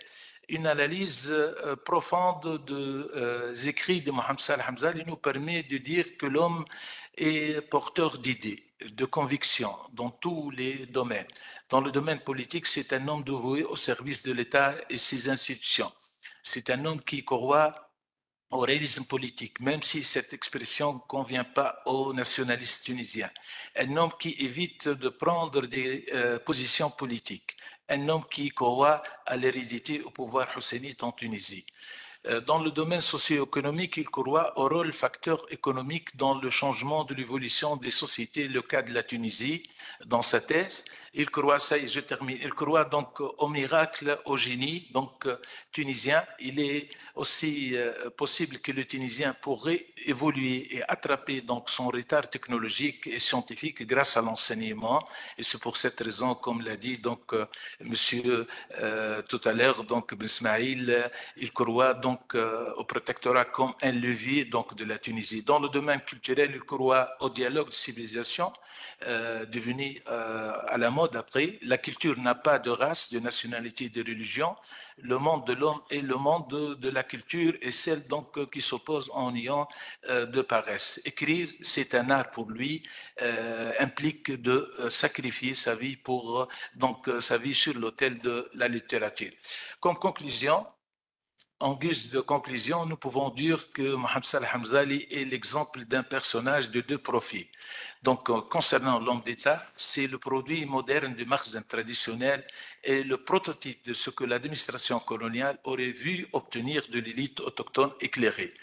une analyse profonde des écrits de Mohamed Saleh Hamzali nous permet de dire que l'homme est porteur d'idées, de convictions dans tous les domaines. Dans le domaine politique, c'est un homme dévoué au service de l'État et ses institutions. C'est un homme qui croit au réalisme politique, même si cette expression ne convient pas aux nationalistes tunisiens. Un homme qui évite de prendre des positions politiques. Un homme qui croit à l'hérédité au pouvoir hussénite en Tunisie. Dans le domaine socio-économique, il croit au rôle facteur économique dans le changement de l'évolution des sociétés, le cas de la Tunisie, dans sa thèse. Il croit, ça y est, je termine, il croit donc au miracle, au génie, donc tunisien. Il est aussi possible que le Tunisien pourrait évoluer et attraper donc son retard technologique et scientifique grâce à l'enseignement. Et c'est pour cette raison, comme l'a dit donc monsieur tout à l'heure, donc Ismaïl, il croit donc au protectorat comme un levier donc de la Tunisie. Dans le domaine culturel, il croit au dialogue de civilisation devenu à la mode après. La culture n'a pas de race, de nationalité, de religion. Le monde de l'homme est le monde de la culture et celle donc qui s'oppose en ayant de paresse. Écrire, c'est un art pour lui, implique de sacrifier sa vie pour donc sa vie sur l'autel de la littérature. Comme conclusion, en guise de conclusion, nous pouvons dire que Mohamed Saleh Hamzali est l'exemple d'un personnage de 2 profils. Donc, concernant l'homme d'État, c'est le produit moderne du Makhzen traditionnel et le prototype de ce que l'administration coloniale aurait vu obtenir de l'élite autochtone éclairée.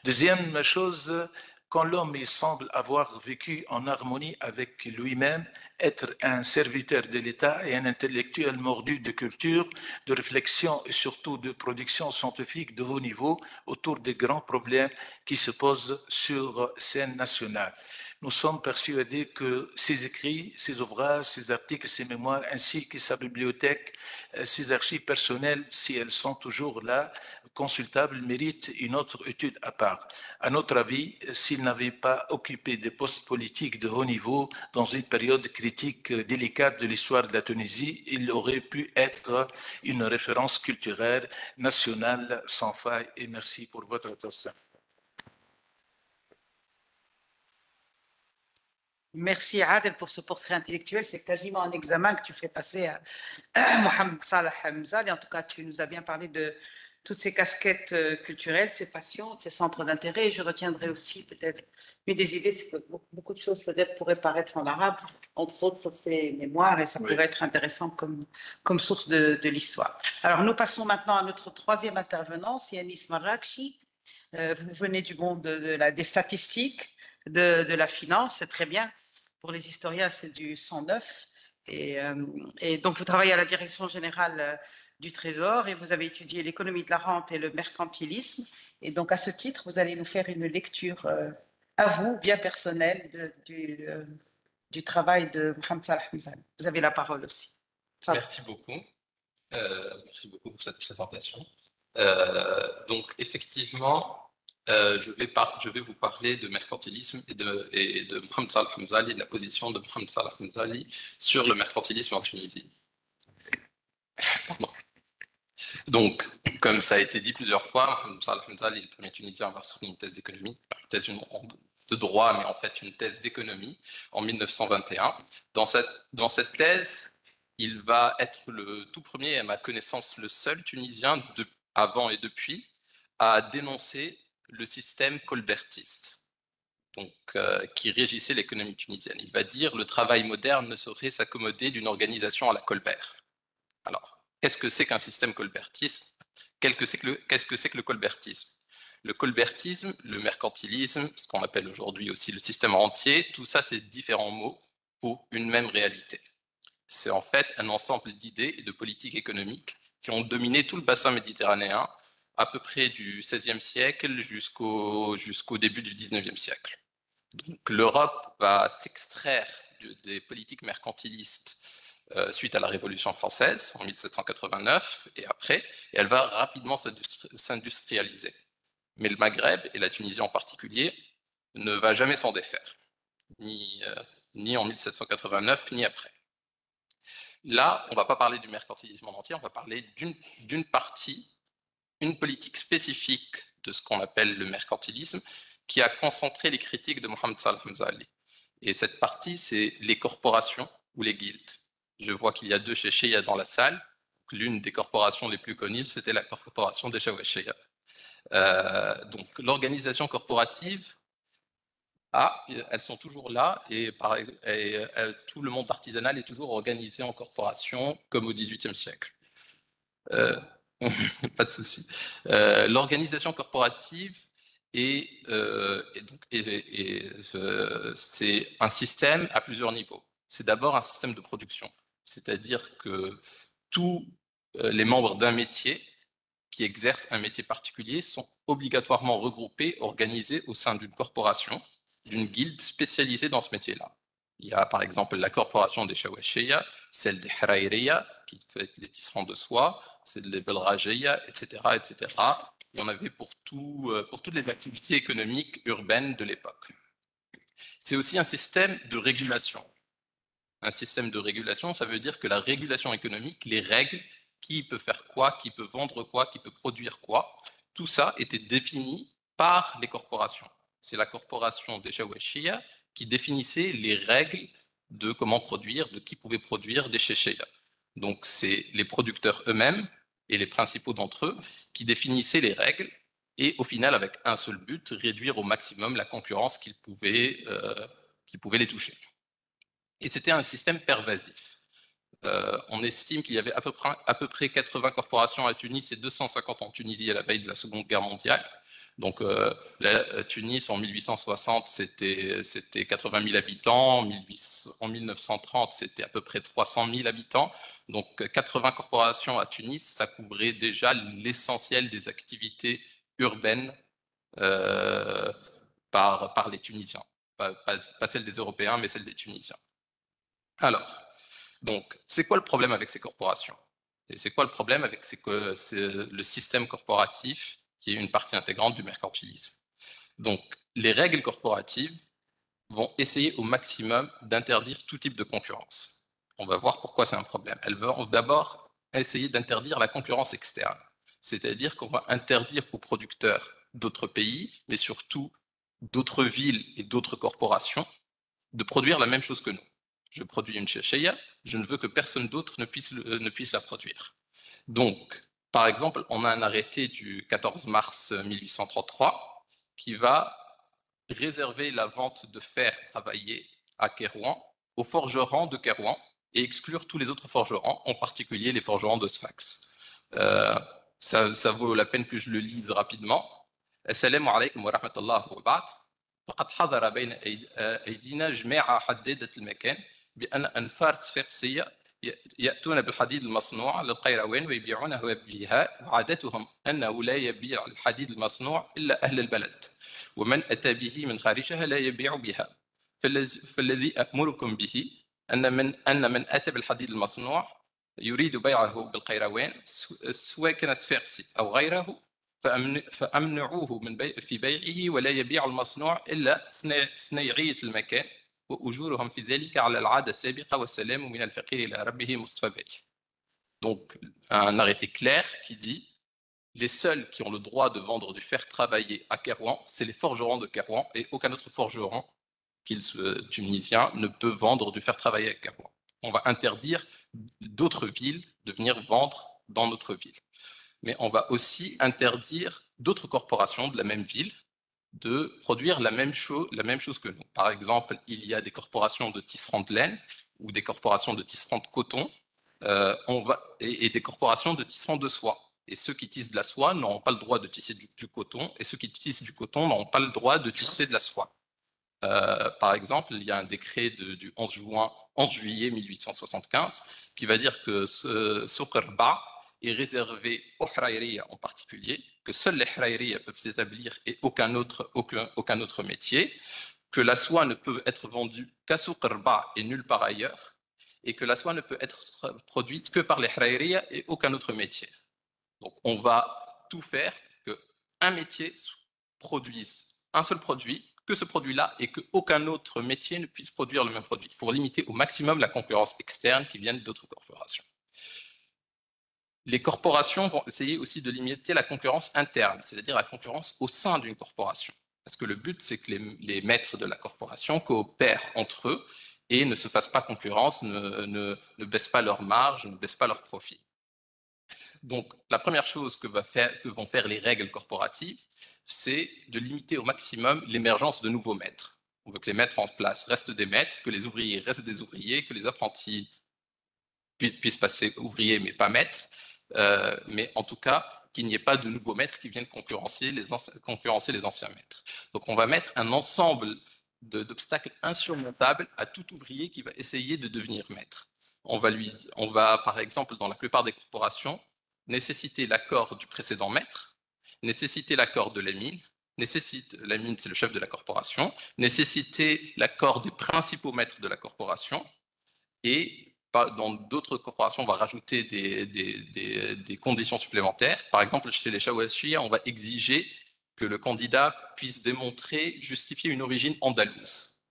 Deuxième chose, quand l'homme il semble avoir vécu en harmonie avec lui-même, être un serviteur de l'État et un intellectuel mordu de culture, de réflexion et surtout de production scientifique de haut niveau autour des grands problèmes qui se posent sur scène nationale. Nous sommes persuadés que ses écrits, ses ouvrages, ses articles, ses mémoires, ainsi que sa bibliothèque, ses archives personnelles, si elles sont toujours là, consultables, méritent une autre étude à part. À notre avis, s'il n'avait pas occupé des postes politiques de haut niveau dans une période critique délicate de l'histoire de la Tunisie, il aurait pu être une référence culturelle nationale sans faille. Et merci pour votre attention. Merci Adel pour ce portrait intellectuel. C'est quasiment un examen que tu fais passer à Mohamed Salah Hamzali. En tout cas, tu nous as bien parlé de toutes ces casquettes culturelles, ces passions, ces centres d'intérêt. Et je retiendrai aussi peut-être une des idées, c'est que beaucoup de choses peut-être pourraient paraître en arabe, entre autres ces mémoires, et ça pourrait être intéressant comme source de l'histoire. Alors nous passons maintenant à notre troisième intervenant, c'est Yanis Marrakchi. Vous venez du monde des statistiques, de la finance, c'est très bien. Pour les historiens, c'est du 109. Et donc, vous travaillez à la direction générale du Trésor et vous avez étudié l'économie de la rente et le mercantilisme. Et donc, à ce titre, vous allez nous faire une lecture à vous, bien personnelle, du travail de Mohamed Salah Hamzali. Vous avez la parole aussi. Merci beaucoup. Merci beaucoup pour cette présentation. Donc, effectivement, je vais vous parler de mercantilisme et de Mohamed Salah Hamzali, de la position de Mohamed Salah Hamzali sur le mercantilisme en Tunisie. Pardon. Donc, comme ça a été dit plusieurs fois, Mohamed Salah Hamzali est le premier Tunisien à avoir soutenu une thèse d'économie, une thèse de droit, mais en fait une thèse d'économie en 1921. Dans cette thèse, il va être le tout premier, et à ma connaissance le seul Tunisien, avant et depuis, à dénoncer le système colbertiste, donc, qui régissait l'économie tunisienne. Il va dire le travail moderne ne saurait s'accommoder d'une organisation à la Colbert. Alors, qu'est-ce que c'est qu'un système colbertiste? Qu'est-ce que c'est que le colbertisme? Le colbertisme, le mercantilisme, ce qu'on appelle aujourd'hui aussi le système rentier, tout ça, c'est différents mots pour une même réalité. C'est en fait un ensemble d'idées et de politiques économiques qui ont dominé tout le bassin méditerranéen à peu près du XVIe siècle jusqu'au début du XIXe siècle. Donc l'Europe va s'extraire des politiques mercantilistes suite à la Révolution française en 1789 et après, et elle va rapidement s'industrialiser. Mais le Maghreb, et la Tunisie en particulier, ne va jamais s'en défaire, ni en 1789, ni après. Là, on ne va pas parler du mercantilisme en entier, on va parler d'une partie, une politique spécifique de ce qu'on appelle le mercantilisme, qui a concentré les critiques de Mohamed Salah Hamzali. Et cette partie, c'est les corporations ou les guildes. Je vois qu'il y a deux chécheyas dans la salle. L'une des corporations les plus connues, c'était la corporation des Chawasheyas. Donc l'organisation corporative, elles sont toujours là et tout le monde artisanal est toujours organisé en corporation comme au XVIIIe siècle. Pas de souci. L'organisation corporative c'est un système à plusieurs niveaux. C'est d'abord un système de production, c'est-à-dire que tous les membres d'un métier qui exercent un métier particulier sont obligatoirement regroupés, organisés au sein d'une corporation, d'une guilde spécialisée dans ce métier-là. Il y a par exemple la corporation des Chawasheyas, celle des Haraïreya, qui fait les tisserands de soie, celle des Belrajeya, etc., etc. Il y en avait pour toutes les activités économiques urbaines de l'époque. C'est aussi un système de régulation. Un système de régulation, ça veut dire que la régulation économique, les règles, qui peut faire quoi, qui peut vendre quoi, qui peut produire quoi, tout ça était défini par les corporations. C'est la corporation des Chawasheyas qui définissait les règles de comment produire, de qui pouvait produire des chécheyas. Donc c'est les producteurs eux-mêmes et les principaux d'entre eux qui définissaient les règles et au final avec un seul but, réduire au maximum la concurrence qui pouvait les toucher. Et c'était un système pervasif. On estime qu'il y avait à peu près 80 corporations à Tunis et 250 en Tunisie à la veille de la Seconde Guerre mondiale. Donc, Tunis, en 1860, c'était 80 000 habitants. En 1930, c'était à peu près 300 000 habitants. Donc, 80 corporations à Tunis, ça couvrait déjà l'essentiel des activités urbaines par les Tunisiens. Pas celle des Européens, mais celle des Tunisiens. Alors, donc, c'est quoi le problème avec ces corporations? Et c'est quoi le problème avec le système corporatif qui est une partie intégrante du mercantilisme? Donc, les règles corporatives vont essayer au maximum d'interdire tout type de concurrence. On va voir pourquoi c'est un problème. Elles vont d'abord essayer d'interdire la concurrence externe. C'est-à-dire qu'on va interdire aux producteurs d'autres pays, mais surtout d'autres villes et d'autres corporations, de produire la même chose que nous. Je produis une chachaya, je ne veux que personne d'autre ne puisse la produire. Donc, par exemple, on a un arrêté du 14 mars 1833 qui va réserver la vente de fer travaillé à Kérouan aux forgerans de Kérouan et exclure tous les autres forgerans, en particulier les forgerans de Sfax. Ça vaut la peine que je le lise rapidement. Assalamu alaikum wa rahmatullahi wa barakatuh. فقد حضر بين أيدينا جماعة حددت المكان بأن أنفار صفاقسية يأتون بالحديد المصنوع للقيروان ويبيعونه بها، وعادتهم أنه لا يبيع الحديد المصنوع إلا أهل البلد، ومن أتى به من خارجها لا يبيع بها. فالذي أأمركم به أن من أتى بالحديد المصنوع يريد بيعه بالقيروان سواء كان صفاقسي أو غيره فأمنعوه في بيعه ولا يبيع المصنوع إلا صنيعية المكان وأجورهم في ذلك على العادة السابقة والسلام من الفقير إلى ربه مصطفى بك. Donc, un arrêté clair qui dit les seuls qui ont le droit de vendre du fer travaillé à Kérouan, c'est les forgerans de Kérouan et aucun autre forgeron tunisien ne peut vendre du fer travaillé à Kérouan. On va interdire d'autres villes de venir vendre dans notre ville. Mais on va aussi interdire d'autres corporations de la même ville de produire la même chose que nous. Par exemple, il y a des corporations de tisserands de laine ou des corporations de tisserands de coton et des corporations de tisserands de soie. Et ceux qui tissent de la soie n'auront pas le droit de tisser du coton, et ceux qui tissent du coton n'auront pas le droit de tisser de la soie. Par exemple, il y a un décret du 11 juillet 1875 qui va dire que ce Souqerba est réservé aux Hraïriya en particulier, que seuls les Hraïriya peuvent s'établir et aucun autre métier, que la soie ne peut être vendue qu'à Souqerba et nulle part ailleurs, et que la soie ne peut être produite que par les Hraïriya et aucun autre métier. Donc on va tout faire pour qu'un métier produise un seul produit, que ce produit-là, et qu'aucun autre métier ne puisse produire le même produit, pour limiter au maximum la concurrence externe qui vient d'autres corporations. Les corporations vont essayer aussi de limiter la concurrence interne, c'est-à-dire la concurrence au sein d'une corporation. Parce que le but, c'est que les maîtres de la corporation coopèrent entre eux et ne se fassent pas concurrence, ne baissent pas leurs marges, ne baissent pas leurs profits. Donc, la première chose que vont faire les règles corporatives, c'est de limiter au maximum l'émergence de nouveaux maîtres. On veut que les maîtres en place restent des maîtres, que les ouvriers restent des ouvriers, que les apprentis puissent passer ouvriers mais pas maîtres, mais en tout cas qu'il n'y ait pas de nouveaux maîtres qui viennent concurrencer les anciens maîtres. Donc on va mettre un ensemble d'obstacles insurmontables à tout ouvrier qui va essayer de devenir maître. On va par exemple dans la plupart des corporations nécessiter l'accord du précédent maître, nécessiter l'accord de l'émine, l'émine c'est le chef de la corporation, nécessiter l'accord des principaux maîtres de la corporation, et dans d'autres corporations, on va rajouter des conditions supplémentaires. Par exemple, chez les Shawashiyya, on va exiger que le candidat puisse justifier une origine andalouse.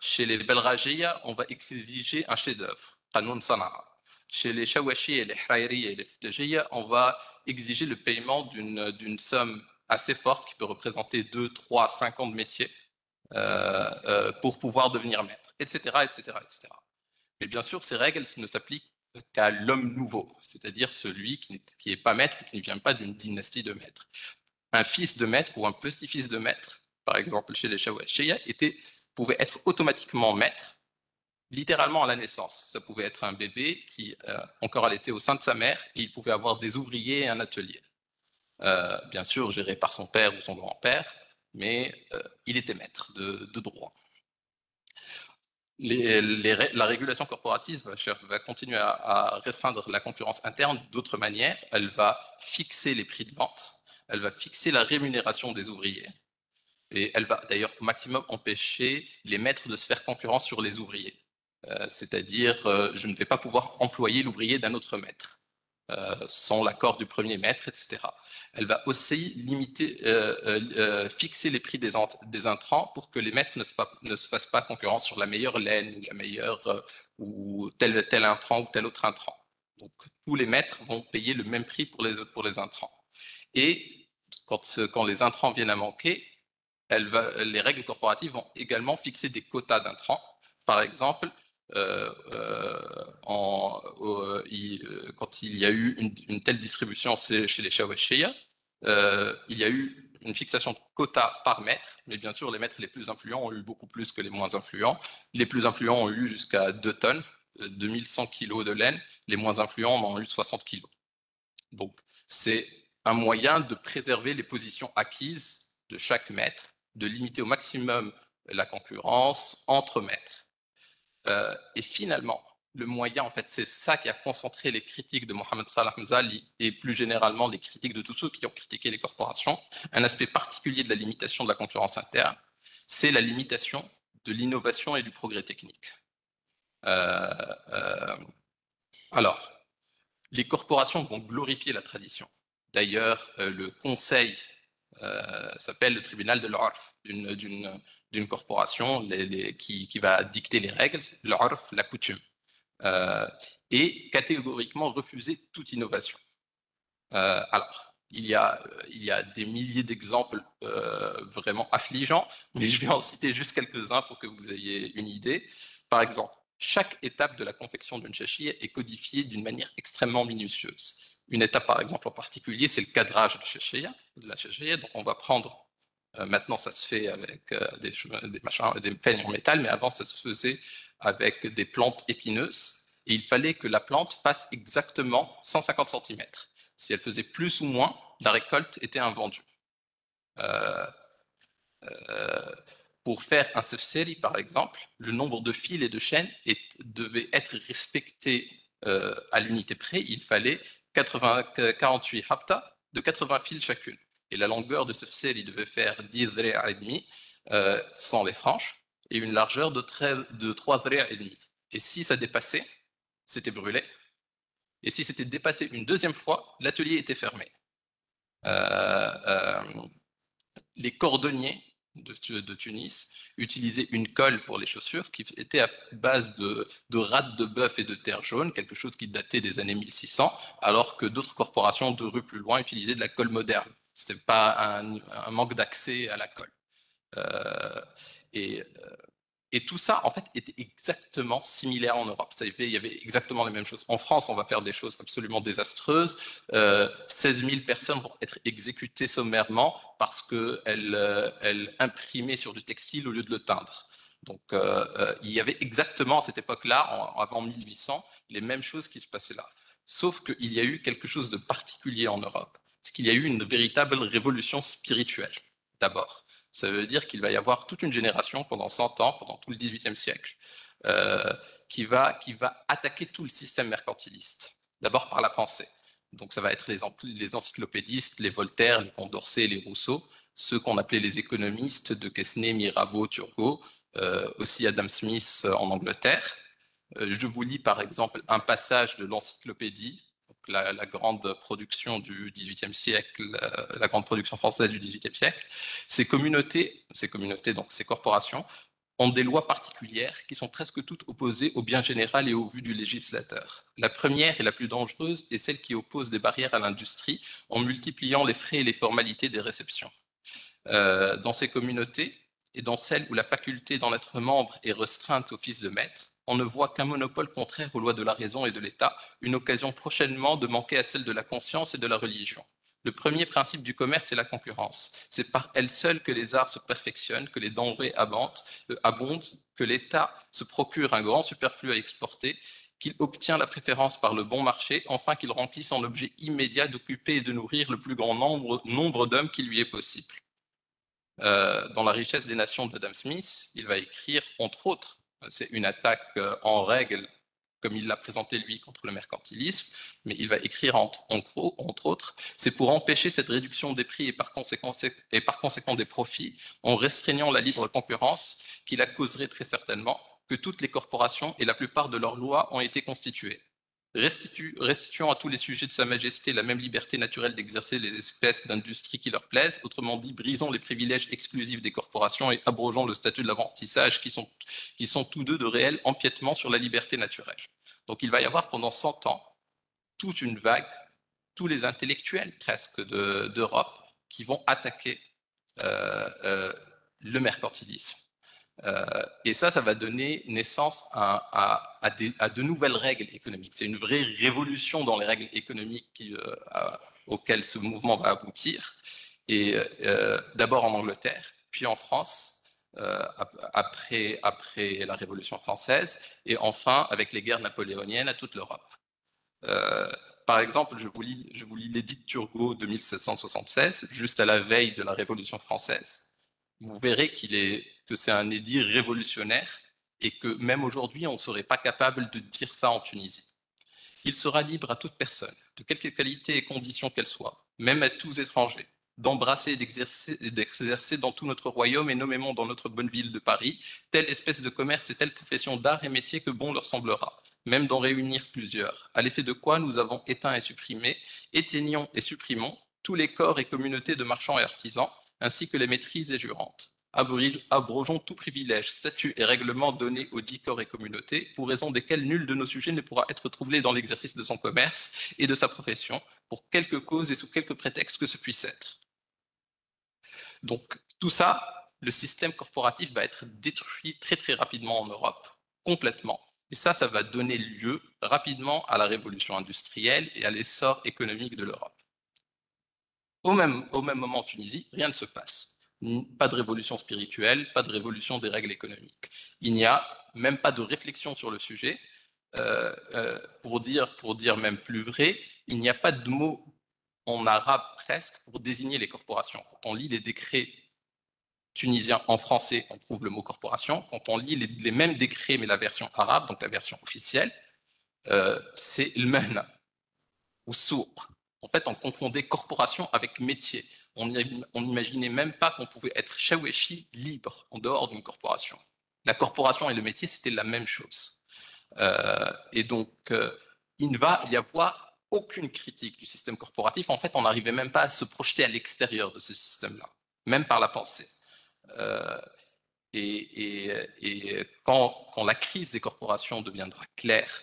Chez les Belrajiyya, on va exiger un chef-d'œuvre, Qanoun Sana'a. Chez les Shawashiyya, les Hraïriyya et les Futajiyya, on va exiger le paiement d'une somme assez forte qui peut représenter 2, 3, 5 ans de métier pour pouvoir devenir maître, etc., etc., etc. Mais bien sûr, ces règles ne s'appliquent qu'à l'homme nouveau, c'est-à-dire celui qui n'est pas maître ou qui ne vient pas d'une dynastie de maîtres. Un fils de maître ou un petit-fils de maître, par exemple chez les Shawashiyya, pouvait être automatiquement maître, littéralement à la naissance. Ça pouvait être un bébé qui encore allaitait au sein de sa mère et il pouvait avoir des ouvriers et un atelier. bien sûr géré par son père ou son grand-père, mais il était maître de droit. La régulation corporative va continuer à restreindre la concurrence interne d'autres manières. Elle va fixer les prix de vente, elle va fixer la rémunération des ouvriers, et elle va d'ailleurs au maximum empêcher les maîtres de se faire concurrence sur les ouvriers. C'est-à-dire, je ne vais pas pouvoir employer l'ouvrier d'un autre maître sans l'accord du premier maître, etc. Elle va aussi limiter, fixer les prix des intrants pour que les maîtres ne se fassent pas concurrence sur la meilleure laine ou la meilleure ou tel intrant ou tel autre intrant. Donc tous les maîtres vont payer le même prix pour les intrants. Et quand les intrants viennent à manquer, les règles corporatives vont également fixer des quotas d'intrants. Par exemple, quand il y a eu une telle distribution chez les Shawashia, il y a eu une fixation de quotas par maître, mais bien sûr les maîtres les plus influents ont eu beaucoup plus que les moins influents. Les plus influents ont eu jusqu'à 2 tonnes, 2100 kilos de laine, les moins influents en ont eu 60 kilos. Donc c'est un moyen de préserver les positions acquises de chaque maître, de limiter au maximum la concurrence entre maîtres. Et finalement, le moyen, en fait, c'est ça qui a concentré les critiques de Mohamed Salah Mzali et plus généralement les critiques de tous ceux qui ont critiqué les corporations. Un aspect particulier de la limitation de la concurrence interne, c'est la limitation de l'innovation et du progrès technique. Alors, les corporations vont glorifier la tradition. D'ailleurs, le conseil s'appelle le tribunal de l'Orf d'une corporation qui va dicter les règles, l'Orf, la coutume, et catégoriquement refuser toute innovation. Alors, il y a des milliers d'exemples vraiment affligeants, mais je vais en citer juste quelques-uns pour que vous ayez une idée. Par exemple, chaque étape de la confection d'une chachia est codifiée d'une manière extrêmement minutieuse. Une étape, par exemple, en particulier, c'est le cadrage de la chachia. Donc, on va prendre, maintenant, ça se fait avec des peignes en métal, mais avant, ça se faisait avec des plantes épineuses. Et il fallait que la plante fasse exactement 150 cm. Si elle faisait plus ou moins, la récolte était invendue. Pour faire un sefseri, par exemple, le nombre de fils et de chaînes devait être respecté à l'unité près. Il fallait 48 hapta de 80 fils chacune. Et la longueur de sefseri devait faire 10 dhri'a et demi sans les franges et une largeur de 3 dhri'a et demi. Et si ça dépassait, c'était brûlé. Et si c'était dépassé une deuxième fois, l'atelier était fermé. Les cordonniers de Tunis utilisaient une colle pour les chaussures qui était à base de rate de bœuf et de terre jaune, quelque chose qui datait des années 1600, alors que d'autres corporations 2 rues plus loin utilisaient de la colle moderne. Ce n'était pas un manque d'accès à la colle. Et tout ça, en fait, était exactement similaire en Europe. Il y avait exactement les mêmes choses. En France, on va faire des choses absolument désastreuses. 16 000 personnes vont être exécutées sommairement parce qu'elles imprimaient sur du textile au lieu de le teindre. Donc, il y avait exactement à cette époque-là, avant 1800, les mêmes choses qui se passaient là. Sauf qu'il y a eu quelque chose de particulier en Europe. C'est qu'il y a eu une véritable révolution spirituelle, d'abord. Ça veut dire qu'il va y avoir toute une génération pendant 100 ans, pendant tout le XVIIIe siècle, qui va attaquer tout le système mercantiliste. D'abord par la pensée. Donc ça va être les encyclopédistes, les Voltaire, les Condorcet, les Rousseau, ceux qu'on appelait les économistes de Quesnay, Mirabeau, Turgot, aussi Adam Smith en Angleterre. Je vous lis par exemple un passage de l'encyclopédie, la grande production du XVIIIe siècle, la grande production française du XVIIIe siècle. Ces communautés, donc ces corporations, ont des lois particulières qui sont presque toutes opposées au bien général et au vu du législateur. La première et la plus dangereuse est celle qui oppose des barrières à l'industrie en multipliant les frais et les formalités des réceptions. Dans ces communautés, et dans celles où la faculté d'en être membre est restreinte au fils de maître, on ne voit qu'un monopole contraire aux lois de la raison et de l'État, une occasion prochainement de manquer à celle de la conscience et de la religion. Le premier principe du commerce est la concurrence. C'est par elle seule que les arts se perfectionnent, que les denrées abondent, que l'État se procure un grand superflu à exporter qu'il obtient la préférence par le bon marché, enfin qu'il remplisse son objet immédiat d'occuper et de nourrir le plus grand nombre d'hommes qui lui est possible. Dans La richesse des nations d'Adam Smith, il va écrire, entre autres, c'est une attaque en règle, comme il l'a présenté lui contre le mercantilisme, mais il va écrire entre autres, c'est pour empêcher cette réduction des prix et par conséquent des profits, en restreignant la libre concurrence, qui la causerait très certainement, que toutes les corporations et la plupart de leurs lois ont été constituées. Restituant à tous les sujets de Sa Majesté la même liberté naturelle d'exercer les espèces d'industrie qui leur plaisent, autrement dit, brisons les privilèges exclusifs des corporations et abrogeons le statut de l'apprentissage qui sont tous deux de réels empiètements sur la liberté naturelle. Donc il va y avoir pendant 100 ans toute une vague, tous les intellectuels presque d'Europe qui vont attaquer le mercantilisme. Et ça va donner naissance à de nouvelles règles économiques. C'est une vraie révolution dans les règles économiques auxquelles ce mouvement va aboutir. Et d'abord en Angleterre, puis en France, après la Révolution française, et enfin avec les guerres napoléoniennes à toute l'Europe. Par exemple, je vous lis l'édit de Turgot de 1776, juste à la veille de la Révolution française. Vous verrez que c'est un édit révolutionnaire et que même aujourd'hui, on ne serait pas capable de dire ça en Tunisie. Il sera libre à toute personne, de quelque qualité et condition qu'elle soit, même à tous étrangers, d'embrasser et d'exercer dans tout notre royaume et nommément dans notre bonne ville de Paris, telle espèce de commerce et telle profession d'art et métier que bon leur semblera, même d'en réunir plusieurs, à l'effet de quoi nous avons éteint et supprimé, éteignons et supprimons tous les corps et communautés de marchands et artisans, ainsi que les maîtrises et jurantes. Abrogeons tout privilège, statut et règlement donnés aux 10 corps et communautés, pour raison desquels nul de nos sujets ne pourra être troublé dans l'exercice de son commerce et de sa profession, pour quelque cause et sous quelque prétexte que ce puisse être. Donc, tout ça, le système corporatif va être détruit très très rapidement en Europe, complètement. Et ça va donner lieu rapidement à la révolution industrielle et à l'essor économique de l'Europe. Au même moment en Tunisie, rien ne se passe. Pas de révolution spirituelle, pas de révolution des règles économiques. Il n'y a même pas de réflexion sur le sujet. Pour dire même plus vrai, il n'y a pas de mot en arabe presque pour désigner les corporations. Quand on lit les décrets tunisiens en français, on trouve le mot corporation. Quand on lit les mêmes décrets, mais la version arabe, donc la version officielle, c'est le men ou souk. En fait, on confondait corporation avec métier. On n'imaginait même pas qu'on pouvait être shaweshi libre en dehors d'une corporation. La corporation et le métier, c'était la même chose. Et donc, il ne va y avoir aucune critique du système corporatif. En fait, on n'arrivait même pas à se projeter à l'extérieur de ce système-là, même par la pensée. Et quand la crise des corporations deviendra claire,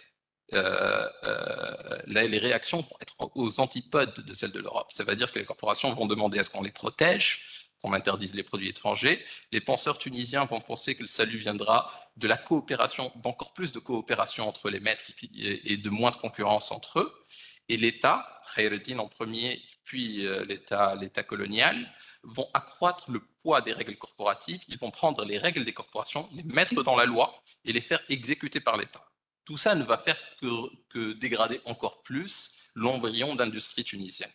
les réactions vont être aux antipodes de celles de l'Europe. Ça veut dire que les corporations vont demander à ce qu'on les protège, qu'on interdise les produits étrangers. Les penseurs tunisiens vont penser que le salut viendra de la coopération, d'encore plus de coopération entre les maîtres et de moins de concurrence entre eux. Et l'État, Khaireddin en premier, puis l'État colonial, vont accroître le poids des règles corporatives. Ils vont prendre les règles des corporations, les mettre dans la loi et les faire exécuter par l'État. Tout ça ne va faire que dégrader encore plus l'embryon d'industrie tunisienne.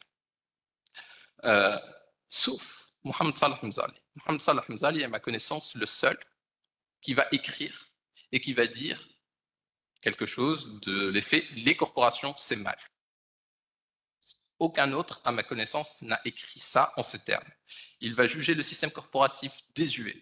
Sauf Mohamed Salah Mzali. Mohamed Salah Mzali est à ma connaissance le seul qui va écrire et qui va dire quelque chose de l'effet « les corporations, c'est mal ». Aucun autre, à ma connaissance, n'a écrit ça en ces termes. Il va juger le système corporatif désuet,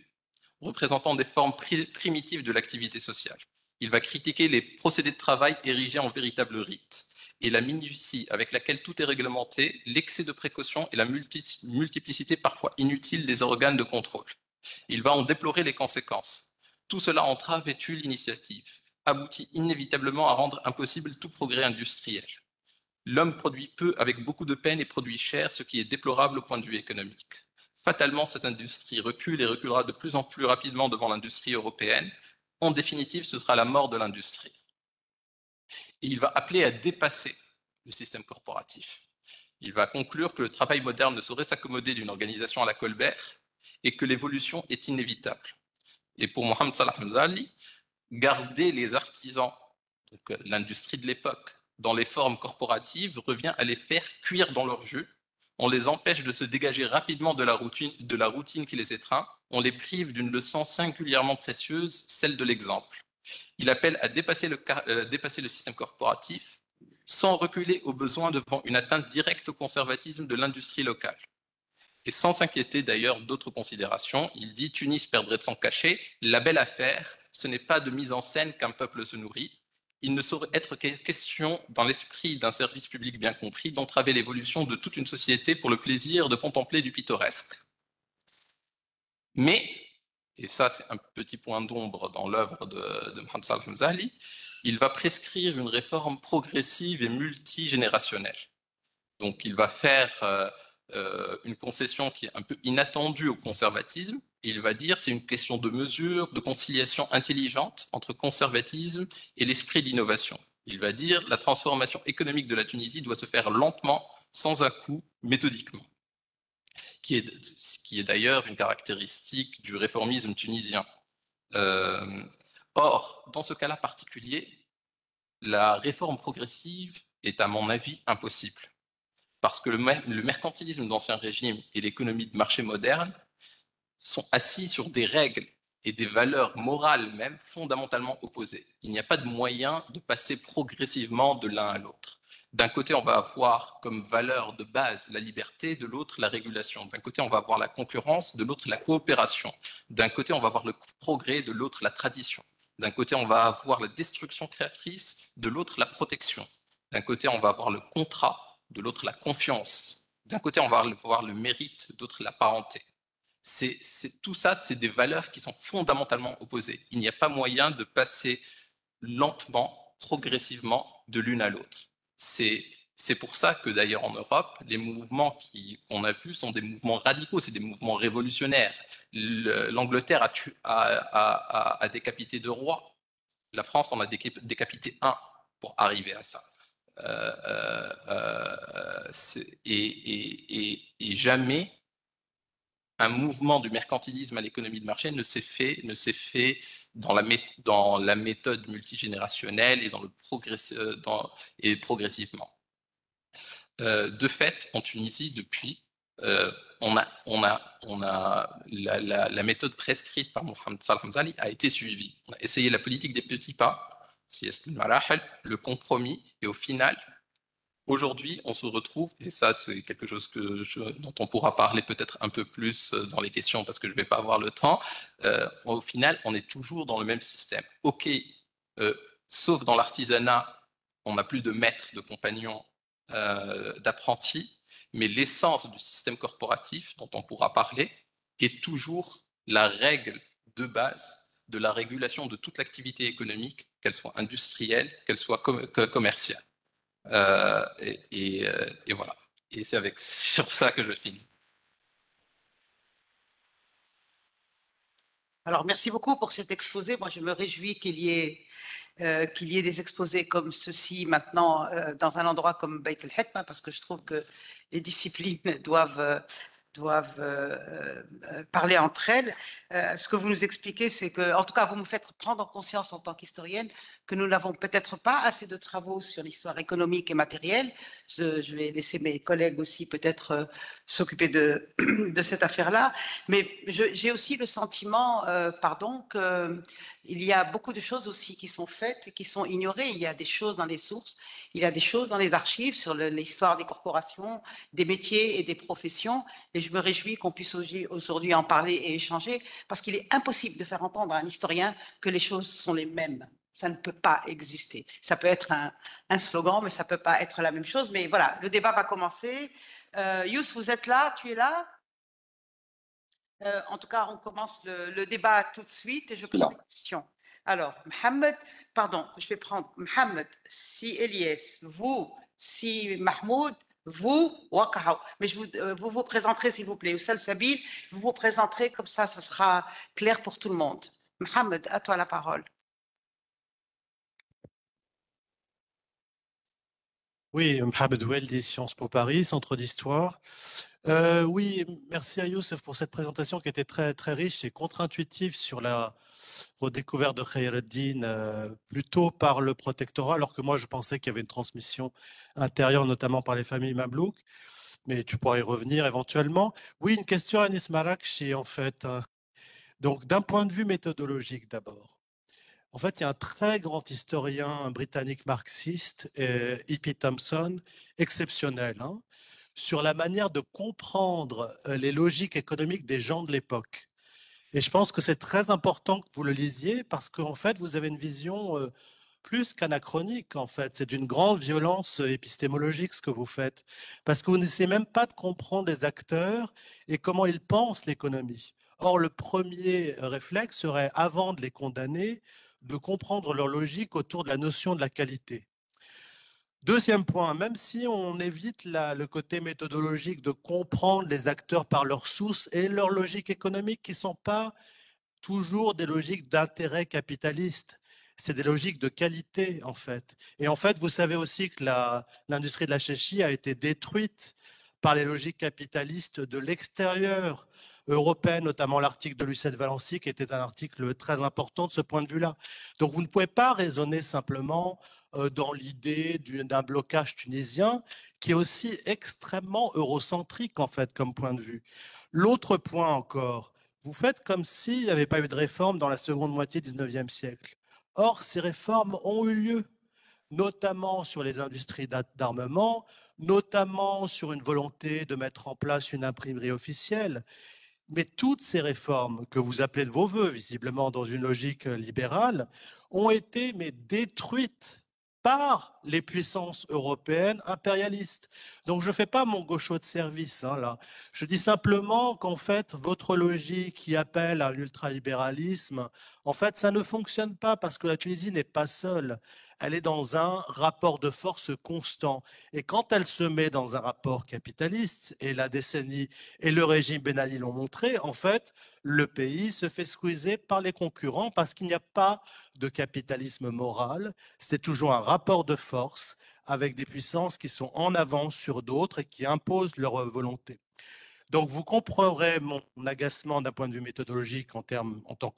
représentant des formes primitives de l'activité sociale. Il va critiquer les procédés de travail érigés en véritable rite et la minutie avec laquelle tout est réglementé, l'excès de précaution et la multiplicité parfois inutile des organes de contrôle. Il va en déplorer les conséquences. Tout cela entrave et tue l'initiative, aboutit inévitablement à rendre impossible tout progrès industriel. L'homme produit peu avec beaucoup de peine et produit cher, ce qui est déplorable au point de vue économique. Fatalement, cette industrie recule et reculera de plus en plus rapidement devant l'industrie européenne. En définitive, ce sera la mort de l'industrie. Et il va appeler à dépasser le système corporatif. Il va conclure que le travail moderne ne saurait s'accommoder d'une organisation à la Colbert et que l'évolution est inévitable. Et pour Mohamed Salah Mzali, garder les artisans l'industrie de l'époque, dans les formes corporatives, revient à les faire cuire dans leur jus. On les empêche de se dégager rapidement de la routine qui les étreint. On les prive d'une leçon singulièrement précieuse, celle de l'exemple. Il appelle à dépasser le système corporatif sans reculer au besoin devant une atteinte directe au conservatisme de l'industrie locale. Et sans s'inquiéter d'ailleurs d'autres considérations, il dit « Tunis perdrait de son cachet, la belle affaire, ce n'est pas de mise en scène qu'un peuple se nourrit. Il ne saurait être question, dans l'esprit d'un service public bien compris, d'entraver l'évolution de toute une société pour le plaisir de contempler du pittoresque. » Mais, et ça c'est un petit point d'ombre dans l'œuvre de Mohamed Salah Hamzali, il va prescrire une réforme progressive et multigénérationnelle. Donc il va faire une concession qui est un peu inattendue au conservatisme. Il va dire c'est une question de mesure, de conciliation intelligente entre conservatisme et l'esprit d'innovation. Il va dire la transformation économique de la Tunisie doit se faire lentement, sans un coût, méthodiquement. Qui est d'ailleurs une caractéristique du réformisme tunisien. Or, dans ce cas-là particulier, la réforme progressive est à mon avis impossible. Parce que le mercantilisme d'Ancien Régime et l'économie de marché moderne sont assis sur des règles et des valeurs morales même fondamentalement opposées. Il n'y a pas de moyen de passer progressivement de l'un à l'autre. D'un côté, on va avoir comme valeur de base la liberté, de l'autre la régulation. D'un côté, on va avoir la concurrence, de l'autre la coopération. D'un côté, on va avoir le progrès, de l'autre la tradition. D'un côté, on va avoir la destruction créatrice, de l'autre la protection. D'un côté, on va avoir le contrat, de l'autre la confiance. D'un côté, on va avoir le mérite, d'autre la parenté. Tout ça, c'est des valeurs qui sont fondamentalement opposées. Il n'y a pas moyen de passer lentement, progressivement, de l'une à l'autre. C'est pour ça que d'ailleurs en Europe, les mouvements qu'on a vus sont des mouvements radicaux, c'est des mouvements révolutionnaires. L'Angleterre a décapité 2 rois. La France en a décapité 1 pour arriver à ça. Et jamais un mouvement du mercantilisme à l'économie de marché ne s'est fait dans la méthode multigénérationnelle et et progressivement. De fait, en Tunisie, depuis, on a la méthode prescrite par Mohamed Salah Hamzali a été suivie. On a essayé la politique des petits pas, le compromis, et au final, aujourd'hui, on se retrouve, et ça c'est quelque chose dont on pourra parler peut-être un peu plus dans les questions parce que je ne vais pas avoir le temps, au final, on est toujours dans le même système. Ok, sauf dans l'artisanat, on n'a plus de maîtres, de compagnons, d'apprentis, mais l'essence du système corporatif dont on pourra parler est toujours la règle de base de la régulation de toute l'activité économique, qu'elle soit industrielle, qu'elle soit commerciale. Et voilà. Et c'est sur ça que je finis. Alors, merci beaucoup pour cet exposé. Moi, je me réjouis qu'il y ait des exposés comme ceci maintenant dans un endroit comme Beit el-Hikma, parce que je trouve que les disciplines doivent parler entre elles. Ce que vous nous expliquez, c'est que, en tout cas, vous me faites prendre conscience en tant qu'historienne que nous n'avons peut-être pas assez de travaux sur l'histoire économique et matérielle. Je vais laisser mes collègues aussi peut-être s'occuper de cette affaire-là. Mais j'ai aussi le sentiment, qu'il y a beaucoup de choses aussi qui sont faites et qui sont ignorées. Il y a des choses dans les sources, il y a des choses dans les archives sur l'histoire des corporations, des métiers et des professions. Et je me réjouis qu'on puisse aujourd'hui en parler et échanger, parce qu'il est impossible de faire entendre à un historien que les choses sont les mêmes. Ça ne peut pas exister. Ça peut être un slogan, mais ça ne peut pas être la même chose. Mais voilà, le débat va commencer. Youss, vous êtes là? Tu es là? En tout cas, on commence le débat tout de suite et je pose des questions. Alors, Mohamed, pardon, je vais prendre Mohamed, si Elias, vous, si Mahmoud, vous, Wakahaw. Mais vous vous présenterez, s'il vous plaît. Oussal Sabil, vous vous présenterez, comme ça sera clair pour tout le monde. Mohamed, à toi la parole. Oui, Mohamed Weldi, Sciences Po Paris, Centre d'Histoire. Oui, merci à Youssef pour cette présentation qui était très, très riche et contre-intuitive sur la redécouverte de Khayr ad-Din, plutôt par le protectorat, alors que moi je pensais qu'il y avait une transmission intérieure, notamment par les familles Mablouk, mais tu pourras y revenir éventuellement. Oui, une question à Anis Marakchi, en fait. Donc, d'un point de vue méthodologique d'abord. En fait, il y a un très grand historien britannique marxiste, E.P. Thompson, exceptionnel, hein, sur la manière de comprendre les logiques économiques des gens de l'époque. Et je pense que c'est très important que vous le lisiez parce qu'en fait, vous avez une vision plus qu'anachronique, en fait. C'est d'une grande violence épistémologique ce que vous faites. Parce que vous n'essayez même pas de comprendre les acteurs et comment ils pensent l'économie. Or, le premier réflexe serait, avant de les condamner, de comprendre leur logique autour de la notion de la qualité. Deuxième point, même si on évite le côté méthodologique de comprendre les acteurs par leurs sources et leur logique économique qui ne sont pas toujours des logiques d'intérêt capitaliste. C'est des logiques de qualité, en fait. Et en fait, vous savez aussi que l'industrie de la chéchie a été détruite par les logiques capitalistes de l'extérieur européenne, notamment l'article de Lucette Valency, qui était un article très important de ce point de vue-là. Donc, vous ne pouvez pas raisonner simplement dans l'idée d'un blocage tunisien, qui est aussi extrêmement eurocentrique, en fait, comme point de vue. L'autre point encore, vous faites comme s'il n'y avait pas eu de réforme dans la seconde moitié du 19e siècle. Or, ces réformes ont eu lieu, notamment sur les industries d'armement, notamment sur une volonté de mettre en place une imprimerie officielle. Mais toutes ces réformes que vous appelez de vos voeux, visiblement dans une logique libérale, ont été détruites par les puissances européennes impérialistes. Donc je ne fais pas mon gaucho de service là. Je dis simplement qu'en fait, votre logique qui appelle à un ultralibéralisme, en fait, ça ne fonctionne pas parce que la Tunisie n'est pas seule. Elle est dans un rapport de force constant. Et quand elle se met dans un rapport capitaliste, et la décennie et le régime Ben Ali l'ont montré, en fait, le pays se fait squeezer par les concurrents parce qu'il n'y a pas de capitalisme moral. C'est toujours un rapport de force avec des puissances qui sont en avance sur d'autres et qui imposent leur volonté. Donc, vous comprendrez mon agacement d'un point de vue méthodologique en tant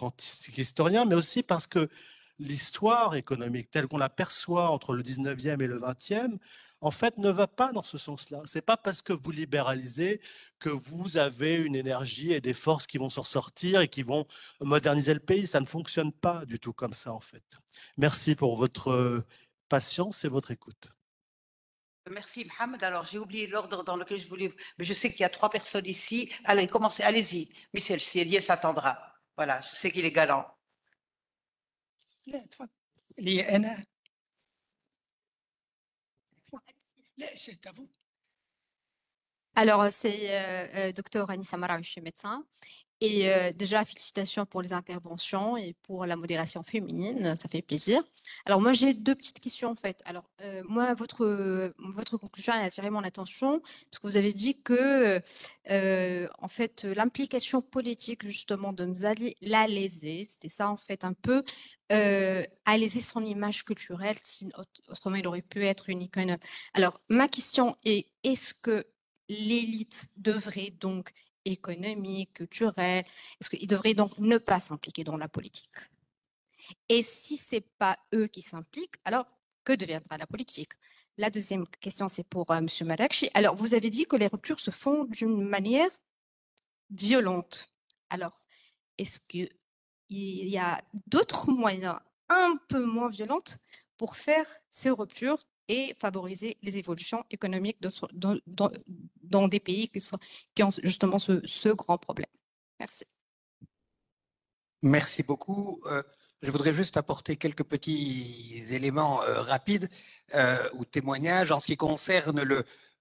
qu'historien, mais aussi parce que l'histoire économique telle qu'on la perçoit entre le 19e et le 20e, en fait, ne va pas dans ce sens-là. Ce n'est pas parce que vous libéralisez que vous avez une énergie et des forces qui vont s'en sortir et qui vont moderniser le pays. Ça ne fonctionne pas du tout comme ça, en fait. Merci pour votre patience et votre écoute. Merci, Mohamed. Alors, j'ai oublié l'ordre dans lequel je voulais, mais je sais qu'il y a 3 personnes ici. Allez, commencez, allez-y. Michel, si Elias attendra. Voilà, je sais qu'il est galant. Alors, c'est docteur Anissa Marawi, je suis médecin. Et déjà, félicitations pour les interventions et pour la modération féminine, ça fait plaisir. Alors, moi, j'ai 2 petites questions, en fait. Alors, moi, votre conclusion a attiré mon attention, parce que vous avez dit que, en fait, l'implication politique, justement, de Mzali l'a lésé. C'était ça, en fait, un peu, a lésé son image culturelle, autrement, il aurait pu être une icône. Alors, ma question est, est-ce que l'élite devrait donc économique, culturelle, est-ce qu'ils devraient donc ne pas s'impliquer dans la politique? Et si ce n'est pas eux qui s'impliquent, alors que deviendra la politique? La deuxième question, c'est pour M. Marakchi. Alors, vous avez dit que les ruptures se font d'une manière violente. Alors, est-ce qu'il y a d'autres moyens un peu moins violents pour faire ces ruptures et favoriser les évolutions économiques dans des pays qui ont justement ce grand problème? Merci. Merci beaucoup. Je voudrais juste apporter quelques petits éléments rapides ou témoignages en ce qui concerne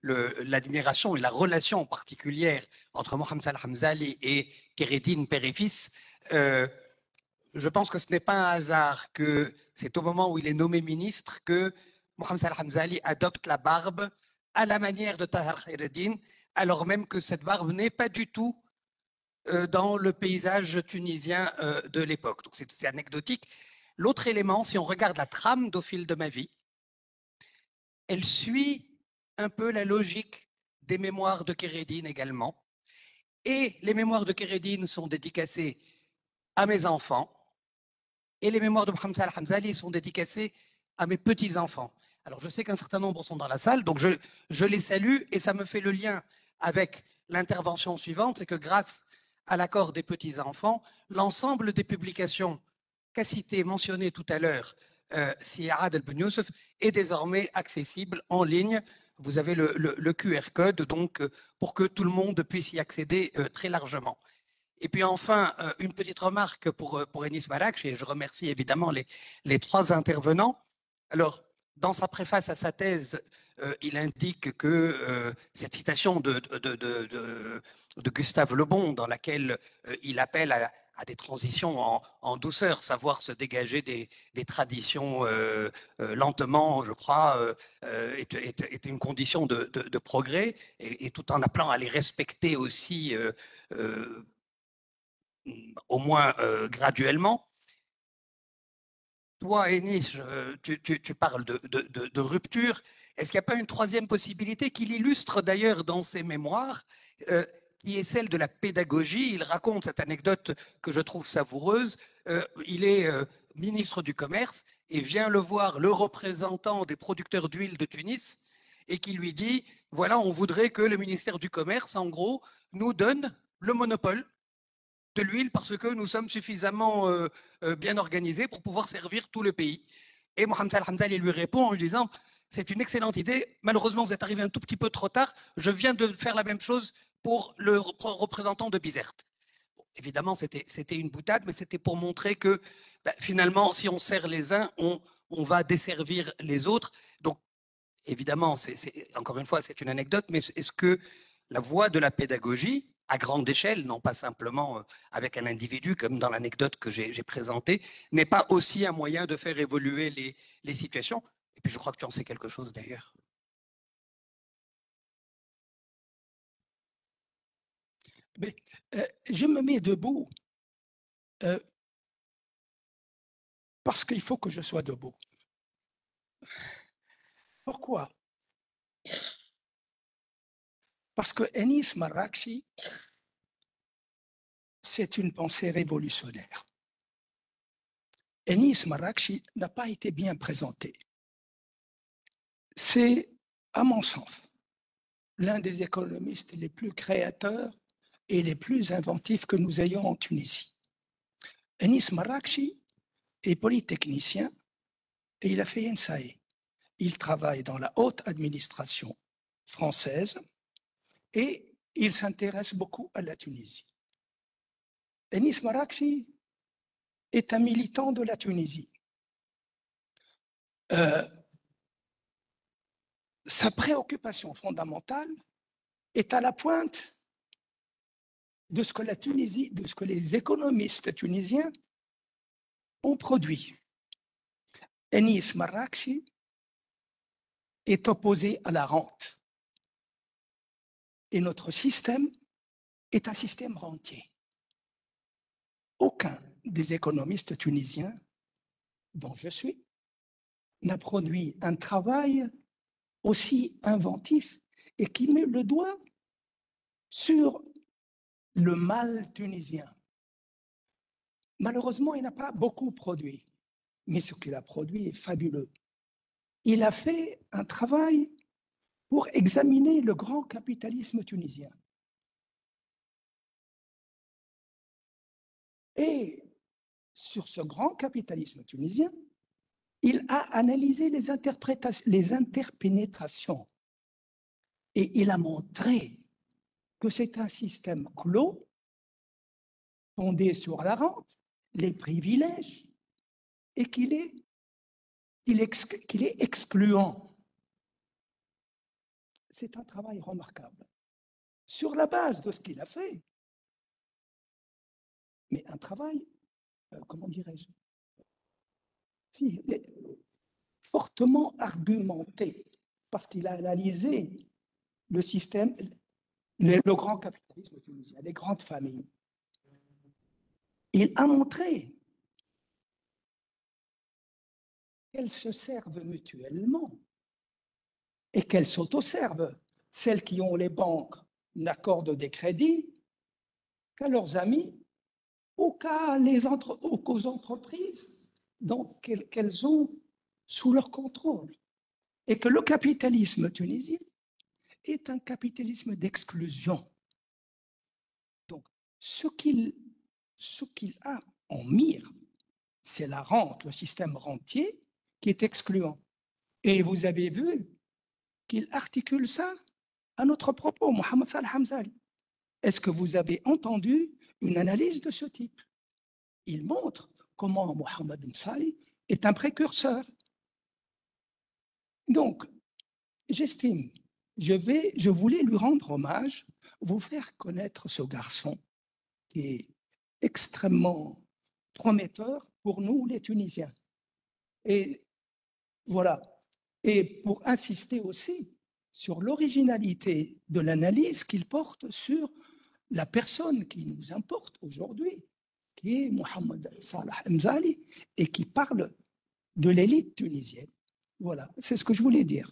l'admiration et la relation particulière entre Mohamed Salah Hamzali et Khayr ad-Din, père et fils. Je pense que ce n'est pas un hasard que c'est au moment où il est nommé ministre que Mohamed Salah Hamzali adopte la barbe à la manière de Tahar Khayr ad-Din, alors même que cette barbe n'est pas du tout dans le paysage tunisien de l'époque. Donc c'est anecdotique. L'autre élément, si on regarde la trame d'Au fil de ma vie, elle suit un peu la logique des mémoires de Kheireddine également. Et les mémoires de Kheireddine sont dédicacées à mes enfants, et les mémoires de Mohamed Salah Hamzali sont dédicacées à mes petits-enfants. Alors, je sais qu'un certain nombre sont dans la salle, donc je les salue, et ça me fait le lien avec l'intervention suivante, c'est que grâce à l'accord des petits-enfants, l'ensemble des publications qu'a cité, mentionné tout à l'heure, Siad El Ben Youssef, est désormais accessible en ligne. Vous avez le QR code, donc, pour que tout le monde puisse y accéder très largement. Et puis enfin, une petite remarque pour Enis Marakchi, et je remercie évidemment les trois intervenants. Alors, dans sa préface à sa thèse, il indique que cette citation de Gustave Le Bon, dans laquelle il appelle à des transitions en douceur, savoir se dégager des traditions lentement, je crois, est une condition de progrès, et tout en appelant à les respecter aussi au moins graduellement. Toi, Enis, tu parles de rupture. Est-ce qu'il n'y a pas une troisième possibilité qu'il illustre d'ailleurs dans ses mémoires, qui est celle de la pédagogie? Il raconte cette anecdote que je trouve savoureuse. Il est ministre du Commerce et vient le voir le représentant des producteurs d'huile de Tunis et qui lui dit, voilà, on voudrait que le ministère du Commerce, en gros, nous donne le monopole de l'huile parce que nous sommes suffisamment bien organisés pour pouvoir servir tout le pays. Et Mohamed Salah Hamzali lui répond en lui disant, c'est une excellente idée, malheureusement vous êtes arrivé un tout petit peu trop tard, je viens de faire la même chose pour le représentant de Bizerte. Bon, évidemment, c'était une boutade, mais c'était pour montrer que finalement, si on sert les uns, on va desservir les autres. Donc, évidemment, encore une fois, c'est une anecdote, mais est-ce que la voie de la pédagogie, à grande échelle, non pas simplement avec un individu, comme dans l'anecdote que j'ai présentée, n'est pas aussi un moyen de faire évoluer les situations? Et puis je crois que tu en sais quelque chose d'ailleurs. Mais, je me mets debout parce qu'il faut que je sois debout. Pourquoi? Parce que Enis Marakchi, c'est une pensée révolutionnaire. Enis Marakchi n'a pas été bien présenté. C'est, à mon sens, l'un des économistes les plus créateurs et les plus inventifs que nous ayons en Tunisie. Enis Marakchi est polytechnicien et il a fait INSAE. Il travaille dans la haute administration française et il s'intéresse beaucoup à la Tunisie. Enis Marakchi est un militant de la Tunisie. Sa préoccupation fondamentale est à la pointe de ce que la Tunisie, de ce que les économistes tunisiens ont produit. Enis Marakchi est opposé à la rente. Et notre système est un système rentier. Aucun des économistes tunisiens dont je suis n'a produit un travail aussi inventif et qui met le doigt sur le mal tunisien. Malheureusement, il n'a pas beaucoup produit, mais ce qu'il a produit est fabuleux. Il a fait un travail pour examiner le grand capitalisme tunisien. Et sur ce grand capitalisme tunisien, il a analysé les interpénétrations et il a montré que c'est un système clos, fondé sur la rente, les privilèges, et qu'il est excluant. C'est un travail remarquable. Sur la base de ce qu'il a fait, mais un travail, comment dirais-je, fortement argumenté, parce qu'il a analysé le système, le grand capitalisme tunisien, les grandes familles. Il a montré qu'elles se servent mutuellement et qu'elles s'autoservent. Celles qui ont les banques n'accordent des crédits qu'à leurs amis ou qu'aux entreprises qu'elles ont sous leur contrôle. Et que le capitalisme tunisien est un capitalisme d'exclusion. Donc, ce qu'il a en mire, c'est la rente, le système rentier qui est excluant. Et vous avez vu qu'il articule ça à notre propos, Mohamed Salah Hamzali. Est-ce que vous avez entendu une analyse de ce type? Il montre comment Mohamed Msali est un précurseur. Donc, j'estime, je voulais lui rendre hommage, vous faire connaître ce garçon qui est extrêmement prometteur pour nous, les Tunisiens. Et voilà. Et pour insister aussi sur l'originalité de l'analyse qu'il porte sur la personne qui nous importe aujourd'hui, qui est Mohamed Salah Mzali, et qui parle de l'élite tunisienne. Voilà, c'est ce que je voulais dire.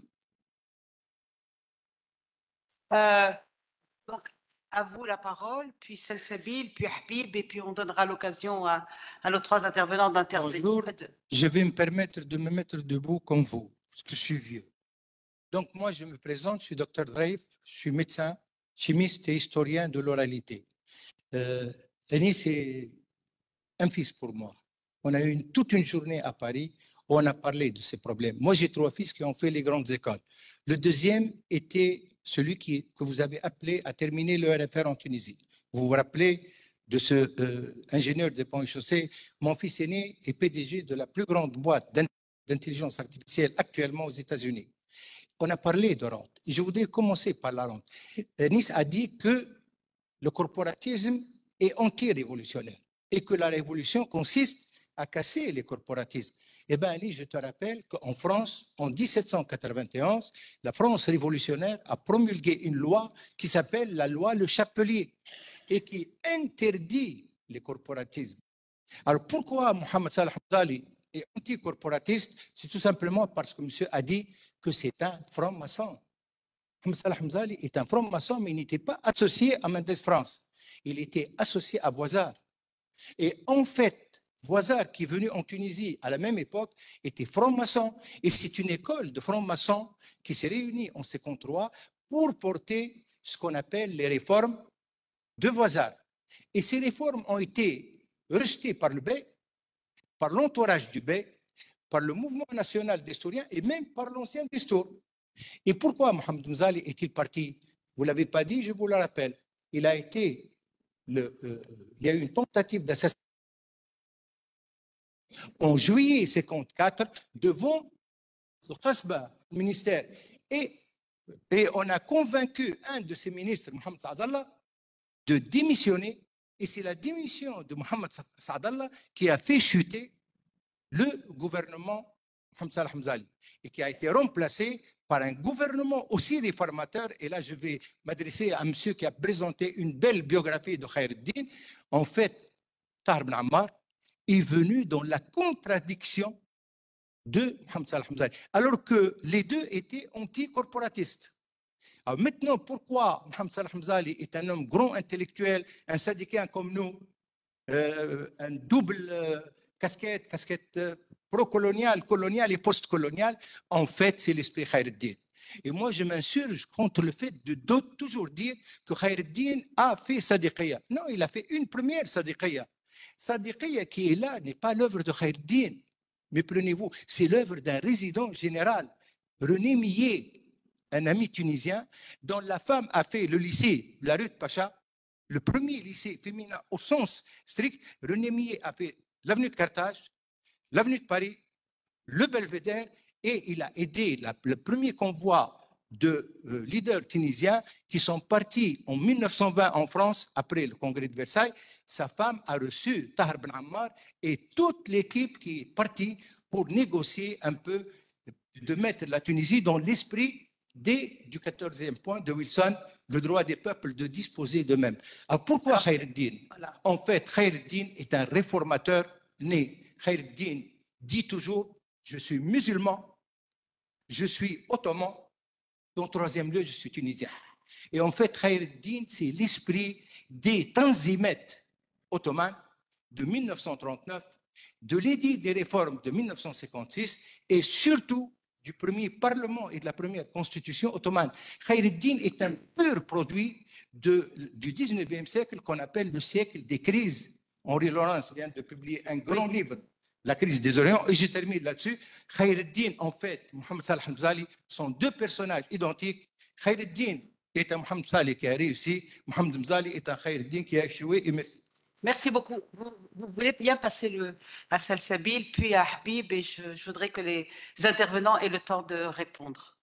Donc, à vous la parole, puis Salsabil, puis Habib, et puis on donnera l'occasion à nos trois intervenants d'intervenir. Bonjour, je vais me permettre de me mettre debout comme vous, parce que je suis vieux. Donc moi, je me présente, je suis Dr Draif, je suis médecin, chimiste et historien de l'oralité. Anis, c'est un fils pour moi. On a eu toute une journée à Paris où on a parlé de ces problèmes. Moi, j'ai 3 fils qui ont fait les grandes écoles. Le deuxième était celui que vous avez appelé à terminer le RFR en Tunisie. Vous vous rappelez de ce ingénieur des ponts et chaussées. Mon fils aîné est PDG de la plus grande boîte d'intelligence artificielle actuellement aux États-Unis. On a parlé de rente. Et je voudrais commencer par la rente. Nice a dit que le corporatisme est anti-révolutionnaire et que la révolution consiste à casser les corporatismes. Eh bien, Ali, je te rappelle qu'en France, en 1791, la France révolutionnaire a promulgué une loi qui s'appelle la loi Le Chapelier et qui interdit les corporatismes. Alors, pourquoi Mohamed Salah Hamzali est anti-corporatiste? C'est tout simplement parce que monsieur a dit que c'est un franc-maçon. Mohamed Salah Hamzali est un franc-maçon, mais il n'était pas associé à Mendes France. Il était associé à Boisard. Et en fait, Boisard, qui est venu en Tunisie à la même époque, était franc-maçon. Et c'est une école de francs-maçons qui s'est réunie en 1953 pour porter ce qu'on appelle les réformes de Boisard. Et ces réformes ont été rejetées par le Bey, par l'entourage du Bey, par le mouvement national d'historiens et même par l'ancien Destour. Et pourquoi Mohamed Mzali est-il parti? Vous ne l'avez pas dit, je vous le rappelle. Il a été il y a eu une tentative d'assassinat en juillet 1954 devant le Khasba, le ministère. Et on a convaincu un de ses ministres, Mohamed Saadallah, de démissionner. Et c'est la démission de Mohamed Saadallah qui a fait chuter le gouvernement Mohamed Salah Hamzali et qui a été remplacé par un gouvernement aussi réformateur. Et là, je vais m'adresser à monsieur qui a présenté une belle biographie de Khayreddin. En fait, Tahar Ben Ammar est venu dans la contradiction de Mohamed Salah Hamzali, alors que les deux étaient anticorporatistes. Alors maintenant, pourquoi Mohamed Salah Hamzali est un homme grand intellectuel, un syndicat comme nous, un double casquette pro-coloniale, coloniale et post-coloniale? En fait, c'est l'esprit Khayreddin. Et moi, je m'insurge contre le fait de toujours dire que Khayreddin a fait Sadiqiyya. Non, il a fait une première Sadiqiyya. Sadiqiyya qui est là n'est pas l'œuvre de Khayreddin. Mais prenez-vous, c'est l'œuvre d'un résident général, René Millet, un ami tunisien, dont la femme a fait le lycée de la rue de Pacha, le premier lycée féminin au sens strict. René Millet a fait l'avenue de Carthage, l'avenue de Paris, le Belvédère, et il a aidé le premier convoi de leaders tunisiens qui sont partis en 1920 en France, après le congrès de Versailles. Sa femme a reçu Tahar Ben Ammar et toute l'équipe qui est partie pour négocier un peu, de mettre la Tunisie dans l'esprit du 14e point de Wilson, le droit des peuples de disposer d'eux-mêmes. Alors pourquoi Khayreddin? En fait, Khayreddin est un réformateur né. Khayreddin dit toujours: je suis musulman, je suis ottoman, Et en troisième lieu, je suis tunisien. Et en fait, Khayr el-Din, c'est l'esprit des Tanzimet ottomans de 1939, de l'édit des réformes de 1956 et surtout du premier parlement et de la première constitution ottomane. Khayr el-Din est un pur produit du 19e siècle qu'on appelle le siècle des crises. Henri Laurence vient de publier un grand livre, La crise des Orients, et je termine là-dessus. Khayr el-Din, en fait, Mohamed Salah Hamzali sont deux personnages identiques. Khayr el-Din est un Mohamed Saleh qui a réussi, Mohamed Mzali est un Khayr el-Din qui a échoué, et merci. Merci beaucoup. Vous voulez bien passer à Salsabil, puis à Habib, et je voudrais que les intervenants aient le temps de répondre.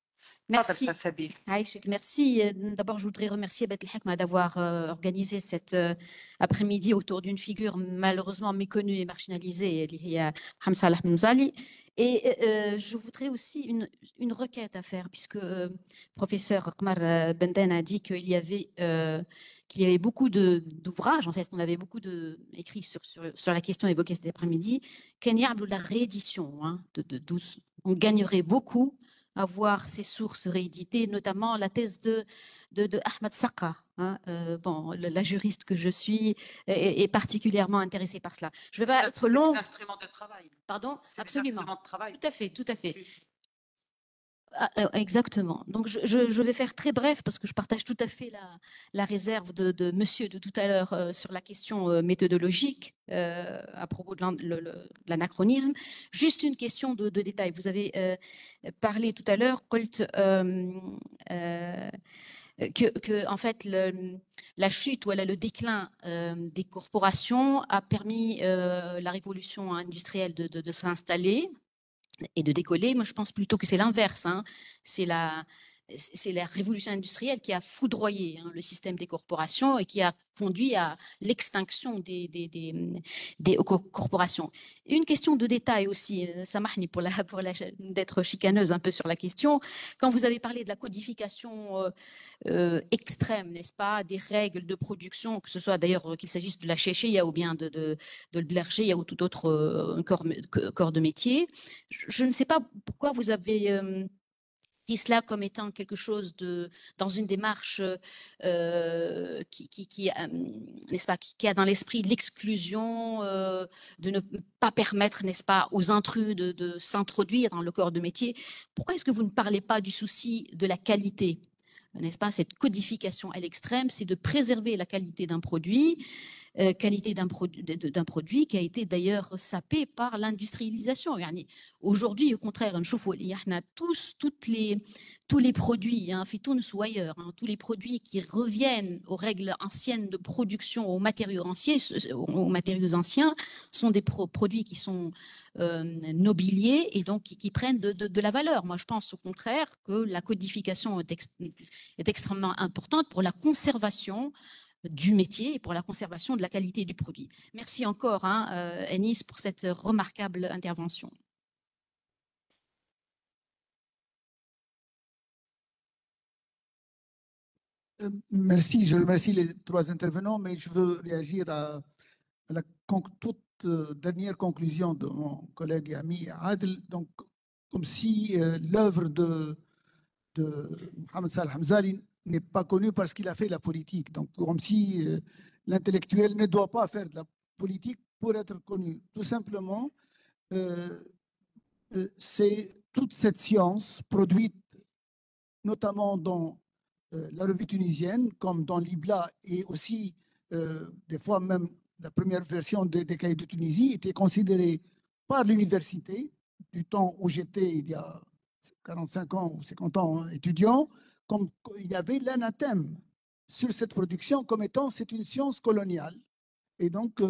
Merci. Salsabil. Aïchek, merci. D'abord, je voudrais remercier Bet El Hekma d'avoir organisé cet après-midi autour d'une figure malheureusement méconnue et marginalisée, Mohamed Salah Hamzali. Et je voudrais aussi une requête à faire, puisque professeur Ahmar Benden a dit qu'il y avait beaucoup d'ouvrages, en fait, qu'on avait beaucoup écrits sur la question évoquée cet après-midi, qu'il y a la réédition de 12. On gagnerait beaucoup à voir ces sources rééditées, notamment la thèse de Ahmed Saqa. La juriste que je suis est particulièrement intéressée par cela. Je ne vais pas être long. Des instruments de travail. Pardon, Des absolument. instruments de travail. Tout à fait, tout à fait. Exactement. Donc, je vais faire très bref parce que je partage tout à fait la réserve de monsieur de tout à l'heure sur la question méthodologique à propos de l'anachronisme. Juste une question de détail. Vous avez parlé tout à l'heure, que en fait, la chute ou le déclin des corporations a permis la révolution industrielle de s'installer et de décoller. Moi, je pense plutôt que c'est l'inverse. C'est la révolution industrielle qui a foudroyé le système des corporations et qui a conduit à l'extinction des corporations. Une question de détail aussi, Samahni pour d'être chicaneuse un peu sur la question. Quand vous avez parlé de la codification extrême, n'est-ce pas, des règles de production, que ce soit d'ailleurs qu'il s'agisse de la chéchia ou bien de le blergé ou tout autre corps de métier, je ne sais pas pourquoi vous avez pris cela comme étant quelque chose dans une démarche qui a dans l'esprit l'exclusion, de ne pas permettre, n'est-ce pas, aux intrus de s'introduire dans le corps de métier. Pourquoi est-ce que vous ne parlez pas du souci de la qualité, n'est-ce pas? Cette codification à l'extrême, c'est de préserver la qualité d'un produit, qui a été d'ailleurs sapé par l'industrialisation. Aujourd'hui, au contraire, il y a tous les produits, Fitoun ou ailleurs, tous les produits qui reviennent aux règles anciennes de production, aux matériaux anciens, sont des produits qui sont nobiliers et donc qui prennent de la valeur. Moi, je pense au contraire que la codification est extrêmement importante pour la conservation du métier et pour la conservation de la qualité du produit. Merci encore, Anis, pour cette remarquable intervention. Merci, je remercie les trois intervenants, mais je veux réagir à la toute dernière conclusion de mon collègue et ami Adel. Donc, comme si l'œuvre de Mohamed Salah Hamzali n'est pas connu parce qu'il a fait la politique. Donc, comme si l'intellectuel ne doit pas faire de la politique pour être connu. Tout simplement, c'est toute cette science produite notamment dans la revue tunisienne, comme dans l'Ibla, et aussi des fois même la première version des cahiers de Tunisie était considérée par l'université, du temps où j'étais il y a 45 ans ou 50 ans étudiant, comme il y avait l'anathème sur cette production comme étant c'est une science coloniale. Et donc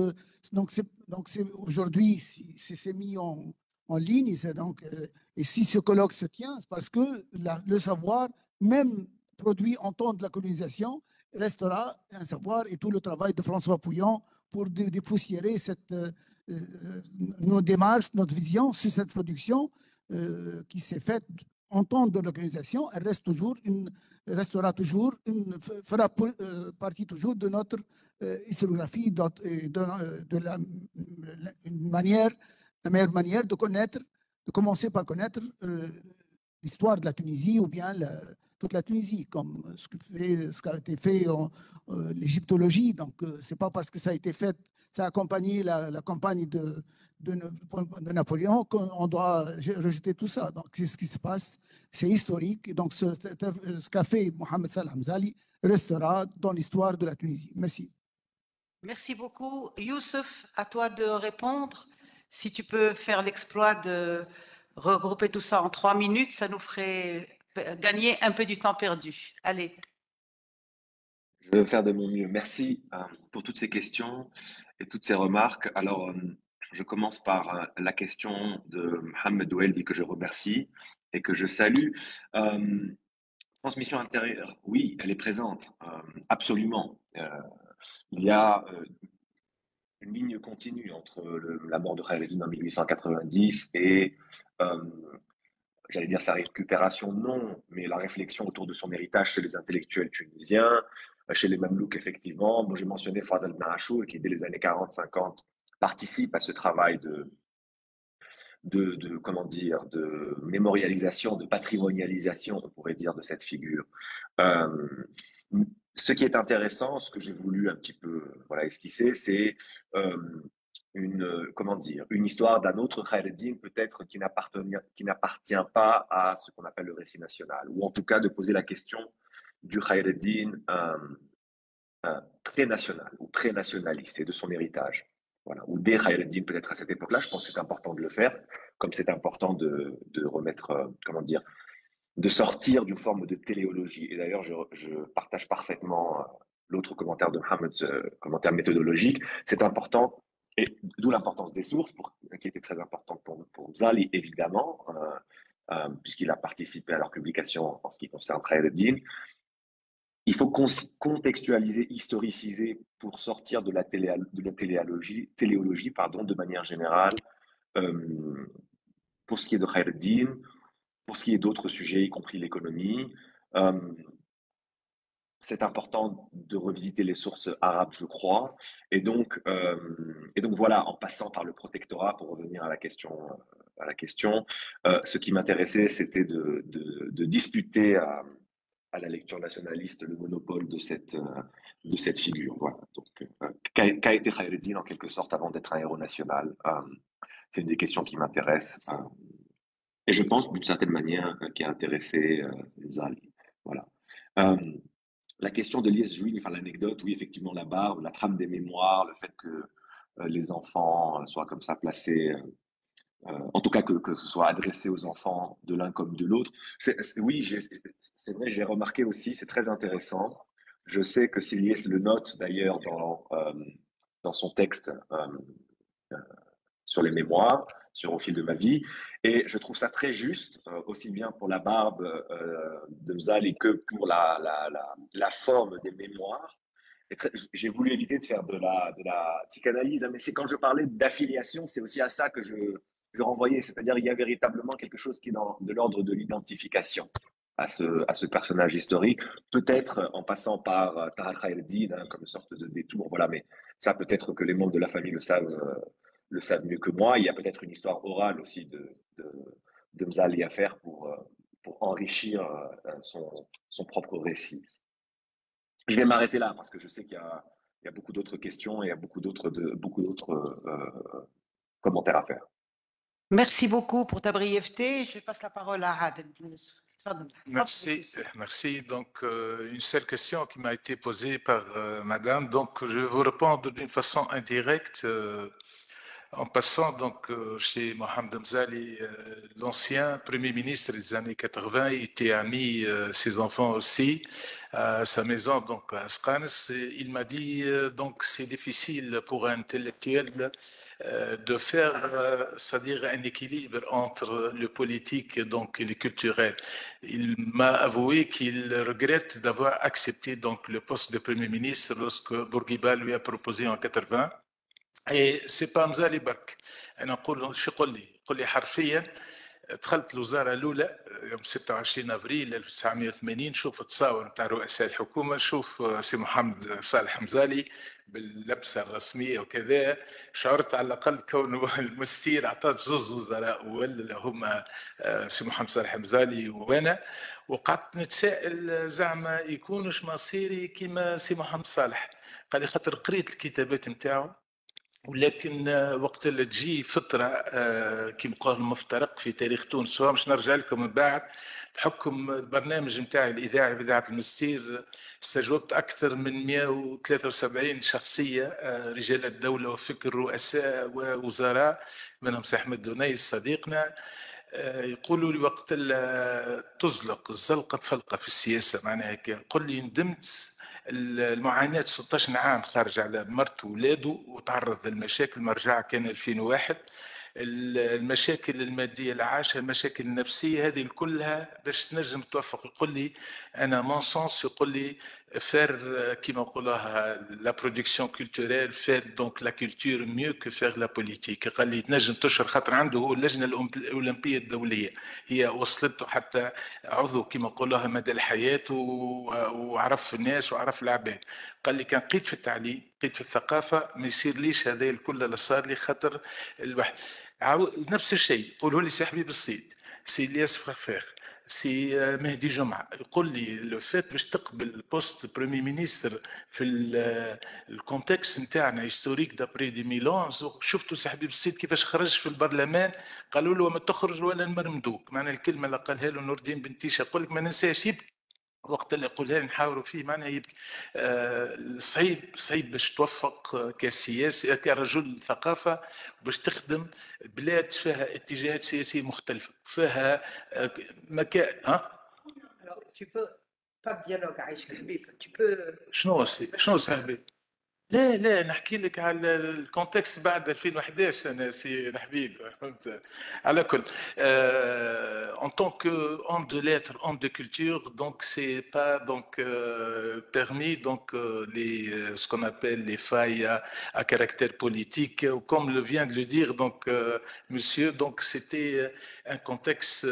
aujourd'hui, c'est mis en ligne. Et si ce colloque se tient, c'est parce que le savoir, même produit en temps de la colonisation, restera un savoir, et tout le travail de François Pouillon pour dépoussiérer nos démarches, notre vision sur cette production qui s'est faite en temps de l'organisation, elle fera partie toujours de notre historiographie, la meilleure manière de connaître, de commencer par connaître l'histoire de la Tunisie ou bien toute la Tunisie, comme ce qui a été fait en l'égyptologie. Donc, ce n'est pas parce que ça a été fait, ça a accompagné la campagne de Napoléon qu'on doit rejeter tout ça. Donc, c'est ce qui se passe, c'est historique. Et donc, ce qu'a fait Mohamed Salah Hamzali restera dans l'histoire de la Tunisie. Merci. Merci beaucoup. Youssef, à toi de répondre. Si tu peux faire l'exploit de regrouper tout ça en 3 minutes, ça nous ferait gagner un peu du temps perdu. Allez. Je vais faire de mon mieux. Merci pour toutes ces questions et toutes ces remarques. Alors, je commence par la question de Mohamed Oueldi que je remercie et que je salue. Transmission intérieure, oui, elle est présente, absolument. Il y a une ligne continue entre la mort de Khaireddine en 1890 et, j'allais dire sa récupération, non, mais la réflexion autour de son héritage chez les intellectuels tunisiens, chez les Mamelouks, effectivement. Bon, j'ai mentionné Fadel Ben Achour, qui dès les années 40-50 participe à ce travail comment dire, de mémorialisation, de patrimonialisation, on pourrait dire, de cette figure. Ce qui est intéressant, ce que j'ai voulu un petit peu esquisser, c'est comment dire, une histoire d'un autre Khaireddine peut-être qui n'appartient pas à ce qu'on appelle le récit national, ou en tout cas de poser la question du Khaireddine pré-national ou pré-nationaliste et de son héritage. Voilà. Ou des Khaireddine peut-être à cette époque-là, je pense que c'est important de le faire, comme c'est important de remettre, comment dire, de sortir d'une forme de téléologie. Et d'ailleurs, je partage parfaitement l'autre commentaire de Mohamed, commentaire méthodologique. C'est important, et d'où l'importance des sources, qui était très importante pour Mzali, évidemment, puisqu'il a participé à leur publication en ce qui concerne Khaireddine. Il faut contextualiser, historiciser pour sortir de la téléologie de manière générale, pour ce qui est de Khaireddine, pour ce qui est d'autres sujets, y compris l'économie. C'est important de revisiter les sources arabes, je crois. Et donc voilà, en passant par le protectorat, pour revenir à la question, ce qui m'intéressait, c'était de disputer à la lecture nationaliste le monopole de cette figure. Voilà. Donc, qu'a été Khaireddine en quelque sorte avant d'être un héros national? C'est une des questions qui m'intéresse. Et je pense d'une certaine manière qui a intéressé Mzali. Voilà. La question de Lies Jouini, enfin l'anecdote, oui, effectivement, la barbe, la trame des mémoires, le fait que les enfants soient comme ça placés, en tout cas que ce soit adressé aux enfants de l'un comme de l'autre. Oui, c'est vrai, j'ai remarqué aussi, c'est très intéressant. Je sais que Siliès le note d'ailleurs dans son texte sur les mémoires, au fil de ma vie, et je trouve ça très juste, aussi bien pour la barbe de Mzali que pour la forme des mémoires. J'ai voulu éviter de faire de la psychanalyse, mais c'est quand je parlais d'affiliation, c'est aussi à ça que je renvoyais, c'est-à-dire il y a véritablement quelque chose qui est de l'ordre de l'identification à ce personnage historique, peut-être en passant par Taha Khaireddine, comme une sorte de détour, voilà, mais ça peut-être que les membres de la famille le savent mieux que moi. Il y a peut-être une histoire orale aussi de Mzali à faire pour enrichir son propre récit. Je vais m'arrêter là parce que je sais qu'il y a beaucoup d'autres questions et il y a beaucoup d'autres commentaires à faire. Merci beaucoup pour ta brièveté. Je passe la parole à Adel. Merci. Donc, une seule question qui m'a été posée par Madame. Donc, je vais vous répondre d'une façon indirecte. En passant donc chez Mohamed Mzali, l'ancien Premier ministre des années 80, il était ami ses enfants aussi à sa maison donc à Asqanes. Il m'a dit donc c'est difficile pour un intellectuel de faire, c'est-à-dire un équilibre entre le politique donc et le culturel. Il m'a avoué qu'il regrette d'avoir accepté donc le poste de Premier ministre lorsque Bourguiba lui a proposé en 80. Et c'est pas Mzali Bak. أنا أقول شو قل لي حرفيا دخلت الوزاره الاولى يوم 26 افريل 1980، نشوف التصاور نتاع رؤساء الحكومه، نشوف سي محمد صالح مزالي باللبسه الرسميه وكذا. شعرت على الاقل كونه المستير عطات زوز وزراء ولا هما سي محمد صالح مزالي وانا، وقعدت نتساءل زعما يكونش مصيري كيما سي محمد صالح. قال لي خاطر قريت الكتابات نتاعو، ولكن وقت اللي تجي فترة كيما قال مفترق في تاريخ تونس، مش نرجع لكم من بعد بحكم البرنامج نتاعي الإذاعي بإذاعة المستير استجوبت أكثر من 173 شخصية رجال الدولة وفكر رؤساء ووزراء، منهم سي أحمد دونيس صديقنا. يقولوا لي وقت تزلق الزلقة بفلقة في السياسة، معناها قل لي ندمت المعاناة 16 عام خارج على مرته وولاده وتعرض للمشاكل. مرجع كان 2001، المشاكل المادية اللي عاشها، المشاكل النفسية هذه كلها باش تنجم توفق. يقول لي أنا مون سونس، يقول لي فير كيما نقولوها لا برودكسيون كولتوريل، فير دونك لا كولتور ميو كو فير لا بوليتيك. قال لي تنجم تشهر خاطر عنده هو اللجنة الأولمبية الدولية، هي وصلته حتى عضو كيما نقولوها مدى الحياة، وعرف الناس وعرف العباد. قال لي كان قيت في التعليم، قيت في الثقافة، ما يصير ليش هذا الكل اللي صار لي خاطر الواحد. نفس الشيء يقولوا لي سي حبيب الصيد، سي الياس فخفاخ، سي مهدي جمعة. يقول لي لو فات باش تقبل بوست بريمي مينيستر في الكونتكست نتاعنا هيستوريك دابري 2011، شفتوا سي حبيب الصيد كيفاش خرج في البرلمان، قالوا له ما تخرج ولا نمرمدوك. معنى الكلمة اللي قالها له نور الدين بن تيشا، يقول لك ما ننساش يبكي وقت اللي يقولها نحاوروا فيه، معناها يبكي. صعيب باش توفق كسياسي كرجل ثقافة باش تخدم بلاد فيها اتجاهات سياسية مختلفة، فيها مكان. شنو سي حبيب؟ لا نحكي لك على الكونتكست بعد 2011 انا سي الحبيب، فهمت؟ على كل en tant que homme de lettres, homme de culture, donc c'est pas donc permis donc ce qu'on appelle les failles à caractère politique, comme le vient de le dire donc monsieur. Donc c'était un contexte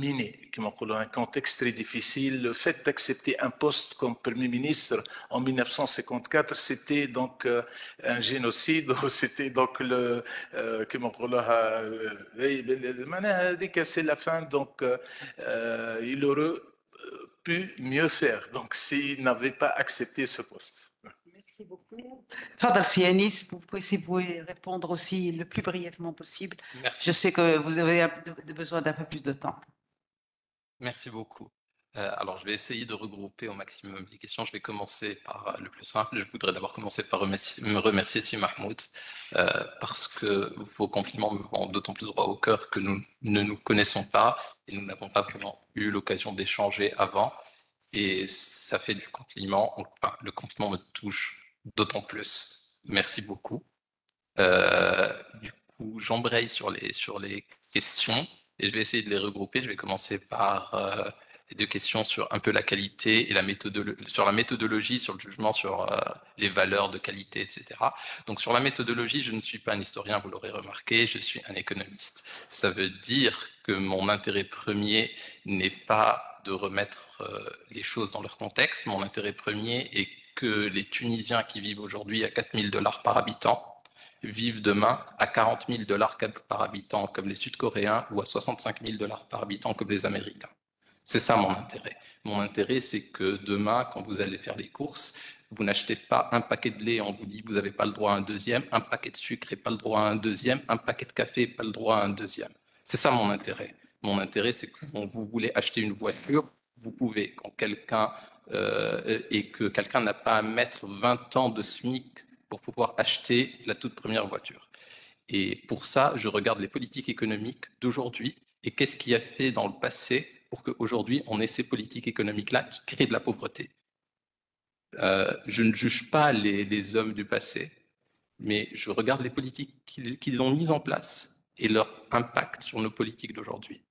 miné, qui m'appelle un contexte très difficile. Le fait d'accepter un poste comme premier ministre en 1954, c'était donc un génocide. C'était donc c'est la fin. Donc il aurait pu mieux faire donc s'il n'avait pas accepté ce poste. Merci beaucoup. Fadal Sianis, si vous pouvez répondre aussi le plus brièvement possible. Merci. Je sais que vous avez besoin d'un peu plus de temps. Merci beaucoup. Alors, je vais essayer de regrouper au maximum les questions. Je vais commencer par le plus simple. Je voudrais d'abord commencer par me remercier Si Mahmoud, parce que vos compliments me vont d'autant plus droit au cœur que nous ne nous connaissons pas et nous n'avons pas vraiment eu l'occasion d'échanger avant. Et ça fait du compliment. Enfin, le compliment me touche d'autant plus. Merci beaucoup. Du coup, j'embraye sur les questions et je vais essayer de les regrouper. Je vais commencer par les deux questions sur un peu la qualité et sur la méthodologie, sur le jugement, sur les valeurs de qualité, etc. Donc sur la méthodologie, je ne suis pas un historien, vous l'aurez remarqué, je suis un économiste. Ça veut dire que mon intérêt premier n'est pas de remettre les choses dans leur contexte. Mon intérêt premier est que les Tunisiens qui vivent aujourd'hui à 4 000 $ par habitant vivent demain à 40 000 $ par habitant comme les Sud-Coréens ou à 65 000 $ par habitant comme les Américains. C'est ça mon intérêt. Mon intérêt, c'est que demain, quand vous allez faire les courses, vous n'achetez pas un paquet de lait, on vous dit vous n'avez pas le droit à un deuxième, un paquet de sucre et pas le droit à un deuxième, un paquet de café et pas le droit à un deuxième. C'est ça mon intérêt. Mon intérêt, c'est que quand vous voulez acheter une voiture, vous pouvez. Quand et que quelqu'un n'a pas à mettre 20 ans de SMIC pour pouvoir acheter la toute première voiture. Et pour ça, je regarde les politiques économiques d'aujourd'hui et qu'est-ce qui a fait dans le passé pour qu'aujourd'hui, on ait ces politiques économiques-là qui créent de la pauvreté. Je ne juge pas les hommes du passé, mais je regarde les politiques qu'ils ont mises en place et leur impact sur nos politiques d'aujourd'hui.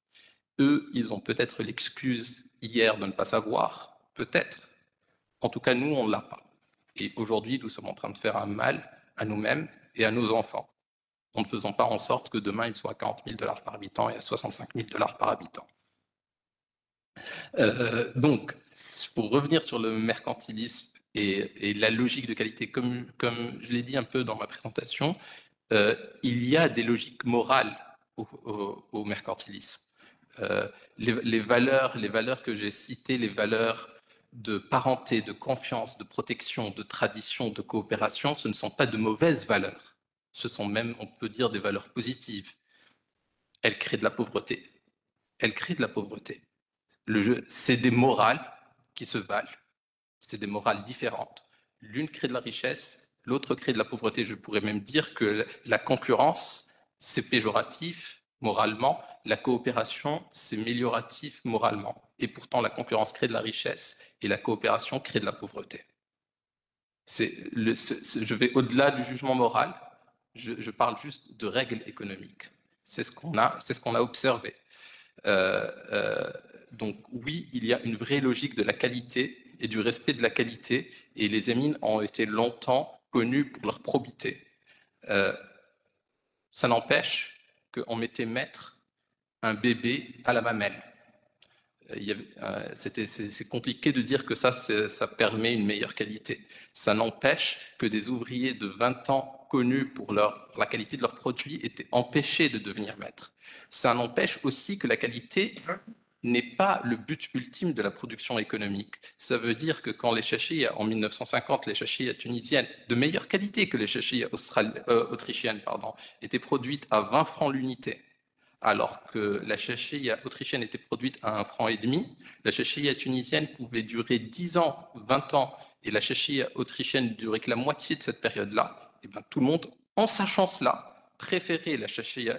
Eux, ils ont peut-être l'excuse hier de ne pas savoir, peut-être. En tout cas, nous, on ne l'a pas. Et aujourd'hui, nous sommes en train de faire un mal à nous-mêmes et à nos enfants. en ne faisant pas en sorte que demain il soit à 40 000 $ par habitant et à 65 000 $ par habitant. Donc, pour revenir sur le mercantilisme et la logique de qualité, comme je l'ai dit un peu dans ma présentation, il y a des logiques morales au mercantilisme. Les valeurs que j'ai citées, les valeurs de parenté, de confiance, de protection, de tradition, de coopération, ce ne sont pas de mauvaises valeurs. Ce sont même, on peut dire, des valeurs positives. Elles créent de la pauvreté. Elles créent de la pauvreté. C'est des morales qui se valent. C'est des morales différentes. L'une crée de la richesse, l'autre crée de la pauvreté. Je pourrais même dire que la concurrence, c'est péjoratif moralement. La coopération, c'est mélioratif moralement. Et pourtant, la concurrence crée de la richesse et la coopération crée de la pauvreté. Je vais au-delà du jugement moral. Je parle juste de règles économiques. C'est ce qu'on a observé. Donc oui, il y a une vraie logique de la qualité et du respect de la qualité, et les émines ont été longtemps connus pour leur probité. Ça n'empêche qu'on mettait mettre un bébé à la mamelle. C'est compliqué de dire que ça permet une meilleure qualité. Ça n'empêche que des ouvriers de 20 ans connus pour la qualité de leurs produits étaient empêchés de devenir maîtres. Ça n'empêche aussi que la qualité n'est pas le but ultime de la production économique. Ça veut dire que quand les chachis, en 1950, les chachis tunisiennes, de meilleure qualité que les chachis autrichiennes, étaient produites à 20 francs l'unité, alors que la chachia autrichienne était produite à 1,5 franc, la chachia tunisienne pouvait durer 10 ans, 20 ans, et la chachia autrichienne durait que la moitié de cette période-là. Et bien, tout le monde, en sachant cela, préférait la chachia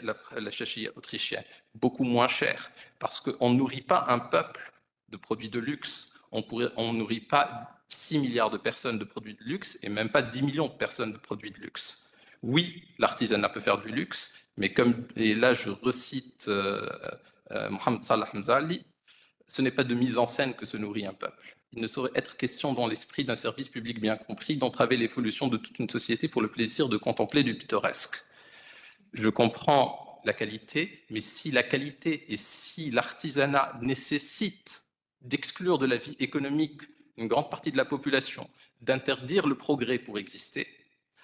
autrichienne, beaucoup moins chère, parce qu'on ne nourrit pas un peuple de produits de luxe. On ne nourrit pas 6 milliards de personnes de produits de luxe, et même pas 10 millions de personnes de produits de luxe. Oui, l'artisanat peut faire du luxe, mais et là je recite Mohamed Salah Mzali, ce n'est pas de mise en scène que se nourrit un peuple. Il ne saurait être question dans l'esprit d'un service public bien compris d'entraver l'évolution de toute une société pour le plaisir de contempler du pittoresque. Je comprends la qualité, mais si la qualité et si l'artisanat nécessitent d'exclure de la vie économique une grande partie de la population, d'interdire le progrès pour exister,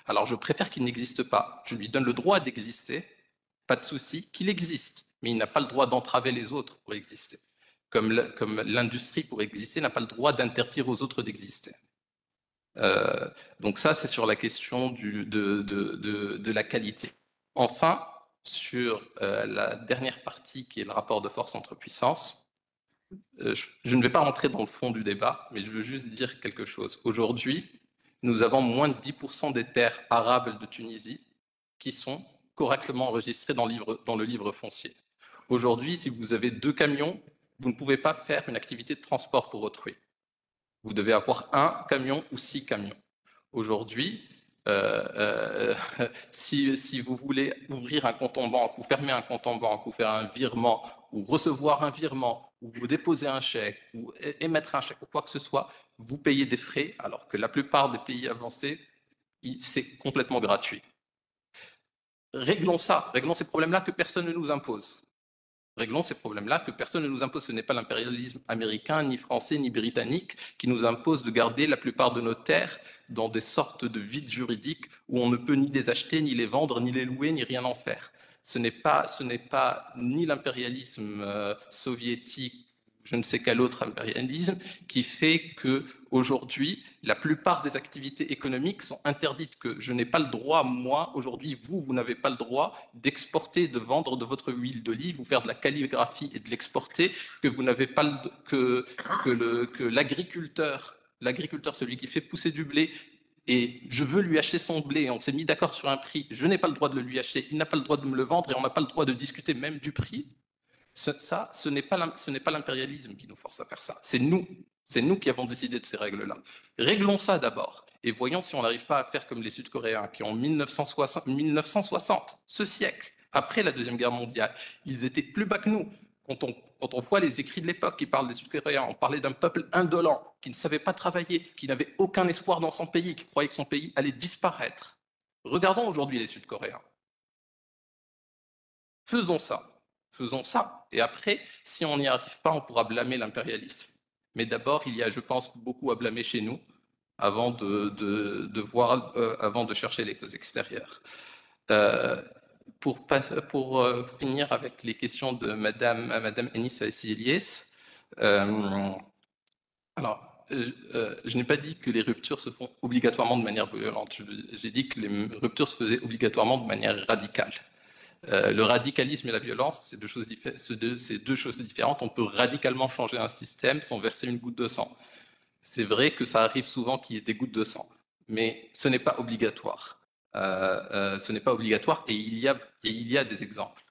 alors je préfère qu'il n'existe pas. Je lui donne le droit d'exister, pas de souci, qu'il existe, mais il n'a pas le droit d'entraver les autres pour exister. Comme l'industrie pour exister n'a pas le droit d'interdire aux autres d'exister. Donc ça, c'est sur la question de la qualité. Enfin, sur la dernière partie qui est le rapport de force entre puissances, je ne vais pas rentrer dans le fond du débat, mais je veux juste dire quelque chose. Aujourd'hui, nous avons moins de 10% des terres arables de Tunisie qui sont correctement enregistrées dans le livre foncier. Aujourd'hui, si vous avez 2 camions, vous ne pouvez pas faire une activité de transport pour autrui. Vous devez avoir 1 camion ou 6 camions. Aujourd'hui, si vous voulez ouvrir un compte en banque ou fermer un compte en banque ou faire un virement ou recevoir un virement ou vous déposer un chèque ou émettre un chèque ou quoi que ce soit, vous payez des frais, alors que la plupart des pays avancés, c'est complètement gratuit. Réglons ça, réglons ces problèmes-là que personne ne nous impose. Réglons ces problèmes-là que personne ne nous impose. Ce n'est pas l'impérialisme américain, ni français, ni britannique qui nous impose de garder la plupart de nos terres dans des sortes de vides juridiques où on ne peut ni les acheter, ni les vendre, ni les louer, ni rien en faire. Ce n'est pas ni l'impérialisme soviétique, je ne sais quel autre impérialisme, qui fait qu'aujourd'hui, la plupart des activités économiques sont interdites, que je n'ai pas le droit, moi, aujourd'hui, vous n'avez pas le droit d'exporter, de vendre de votre huile d'olive ou faire de la calligraphie et de l'exporter, que vous n'avez pas que l'agriculteur, celui qui fait pousser du blé, et je veux lui acheter son blé, on s'est mis d'accord sur un prix, je n'ai pas le droit de le lui acheter, il n'a pas le droit de me le vendre, et on n'a pas le droit de discuter même du prix. Ça, ce n'est pas l'impérialisme qui nous force à faire ça. C'est nous qui avons décidé de ces règles-là. Réglons ça d'abord et voyons si on n'arrive pas à faire comme les Sud-Coréens qui en 1960, ce siècle, après la Deuxième Guerre mondiale, ils étaient plus bas que nous. Quand on voit les écrits de l'époque qui parlent des Sud-Coréens, on parlait d'un peuple indolent, qui ne savait pas travailler, qui n'avait aucun espoir dans son pays, qui croyait que son pays allait disparaître. Regardons aujourd'hui les Sud-Coréens. Faisons ça. Et après, si on n'y arrive pas, on pourra blâmer l'impérialisme. Mais d'abord, il y a, je pense, beaucoup à blâmer chez nous avant avant de chercher les causes extérieures. Pour finir avec les questions de Madame Enissa Essiliès, je n'ai pas dit que les ruptures se font obligatoirement de manière violente. J'ai dit que les ruptures se faisaient obligatoirement de manière radicale. Le radicalisme et la violence, c'est deux choses différentes. On peut radicalement changer un système sans verser une goutte de sang. C'est vrai que ça arrive souvent qu'il y ait des gouttes de sang, mais ce n'est pas obligatoire. Ce n'est pas obligatoire et il y a des exemples.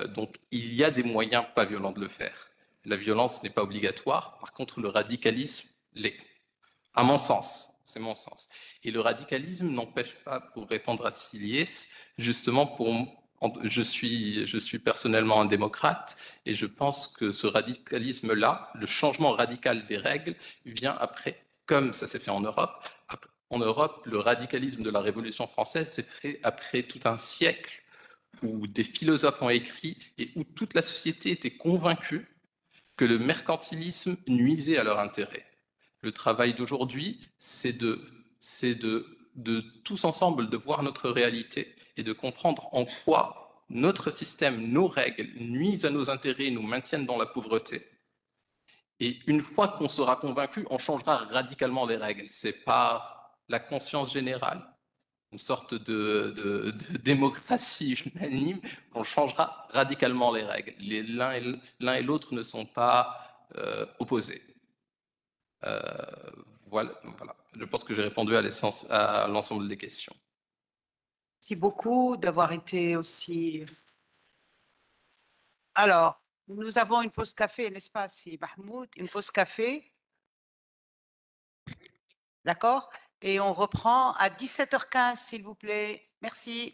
Donc, il y a des moyens pas violents de le faire. La violence n'est pas obligatoire. Par contre, le radicalisme l'est. À mon sens, c'est mon sens. Et le radicalisme n'empêche pas, pour répondre à Siliès, justement, je suis personnellement un démocrate et je pense que ce radicalisme-là, le changement radical des règles, vient après, comme ça s'est fait en Europe. En Europe, le radicalisme de la Révolution française s'est fait après tout un siècle où des philosophes ont écrit et où toute la société était convaincue que le mercantilisme nuisait à leur intérêt. Le travail d'aujourd'hui, c'est de tous ensemble de voir notre réalité et de comprendre en quoi notre système, nos règles nuisent à nos intérêts et nous maintiennent dans la pauvreté. Et une fois qu'on sera convaincu, on changera radicalement les règles. C'est par la conscience générale, une sorte de démocratie unanime, on changera radicalement les règles. L'un et l'autre ne sont pas opposés. Voilà. Je pense que j'ai répondu à l'ensemble des questions. Merci beaucoup d'avoir été aussi... Alors, nous avons une pause café, n'est-ce pas, si Mahmoud, une pause café. D'accord? Et on reprend à 17h15, s'il vous plaît. Merci.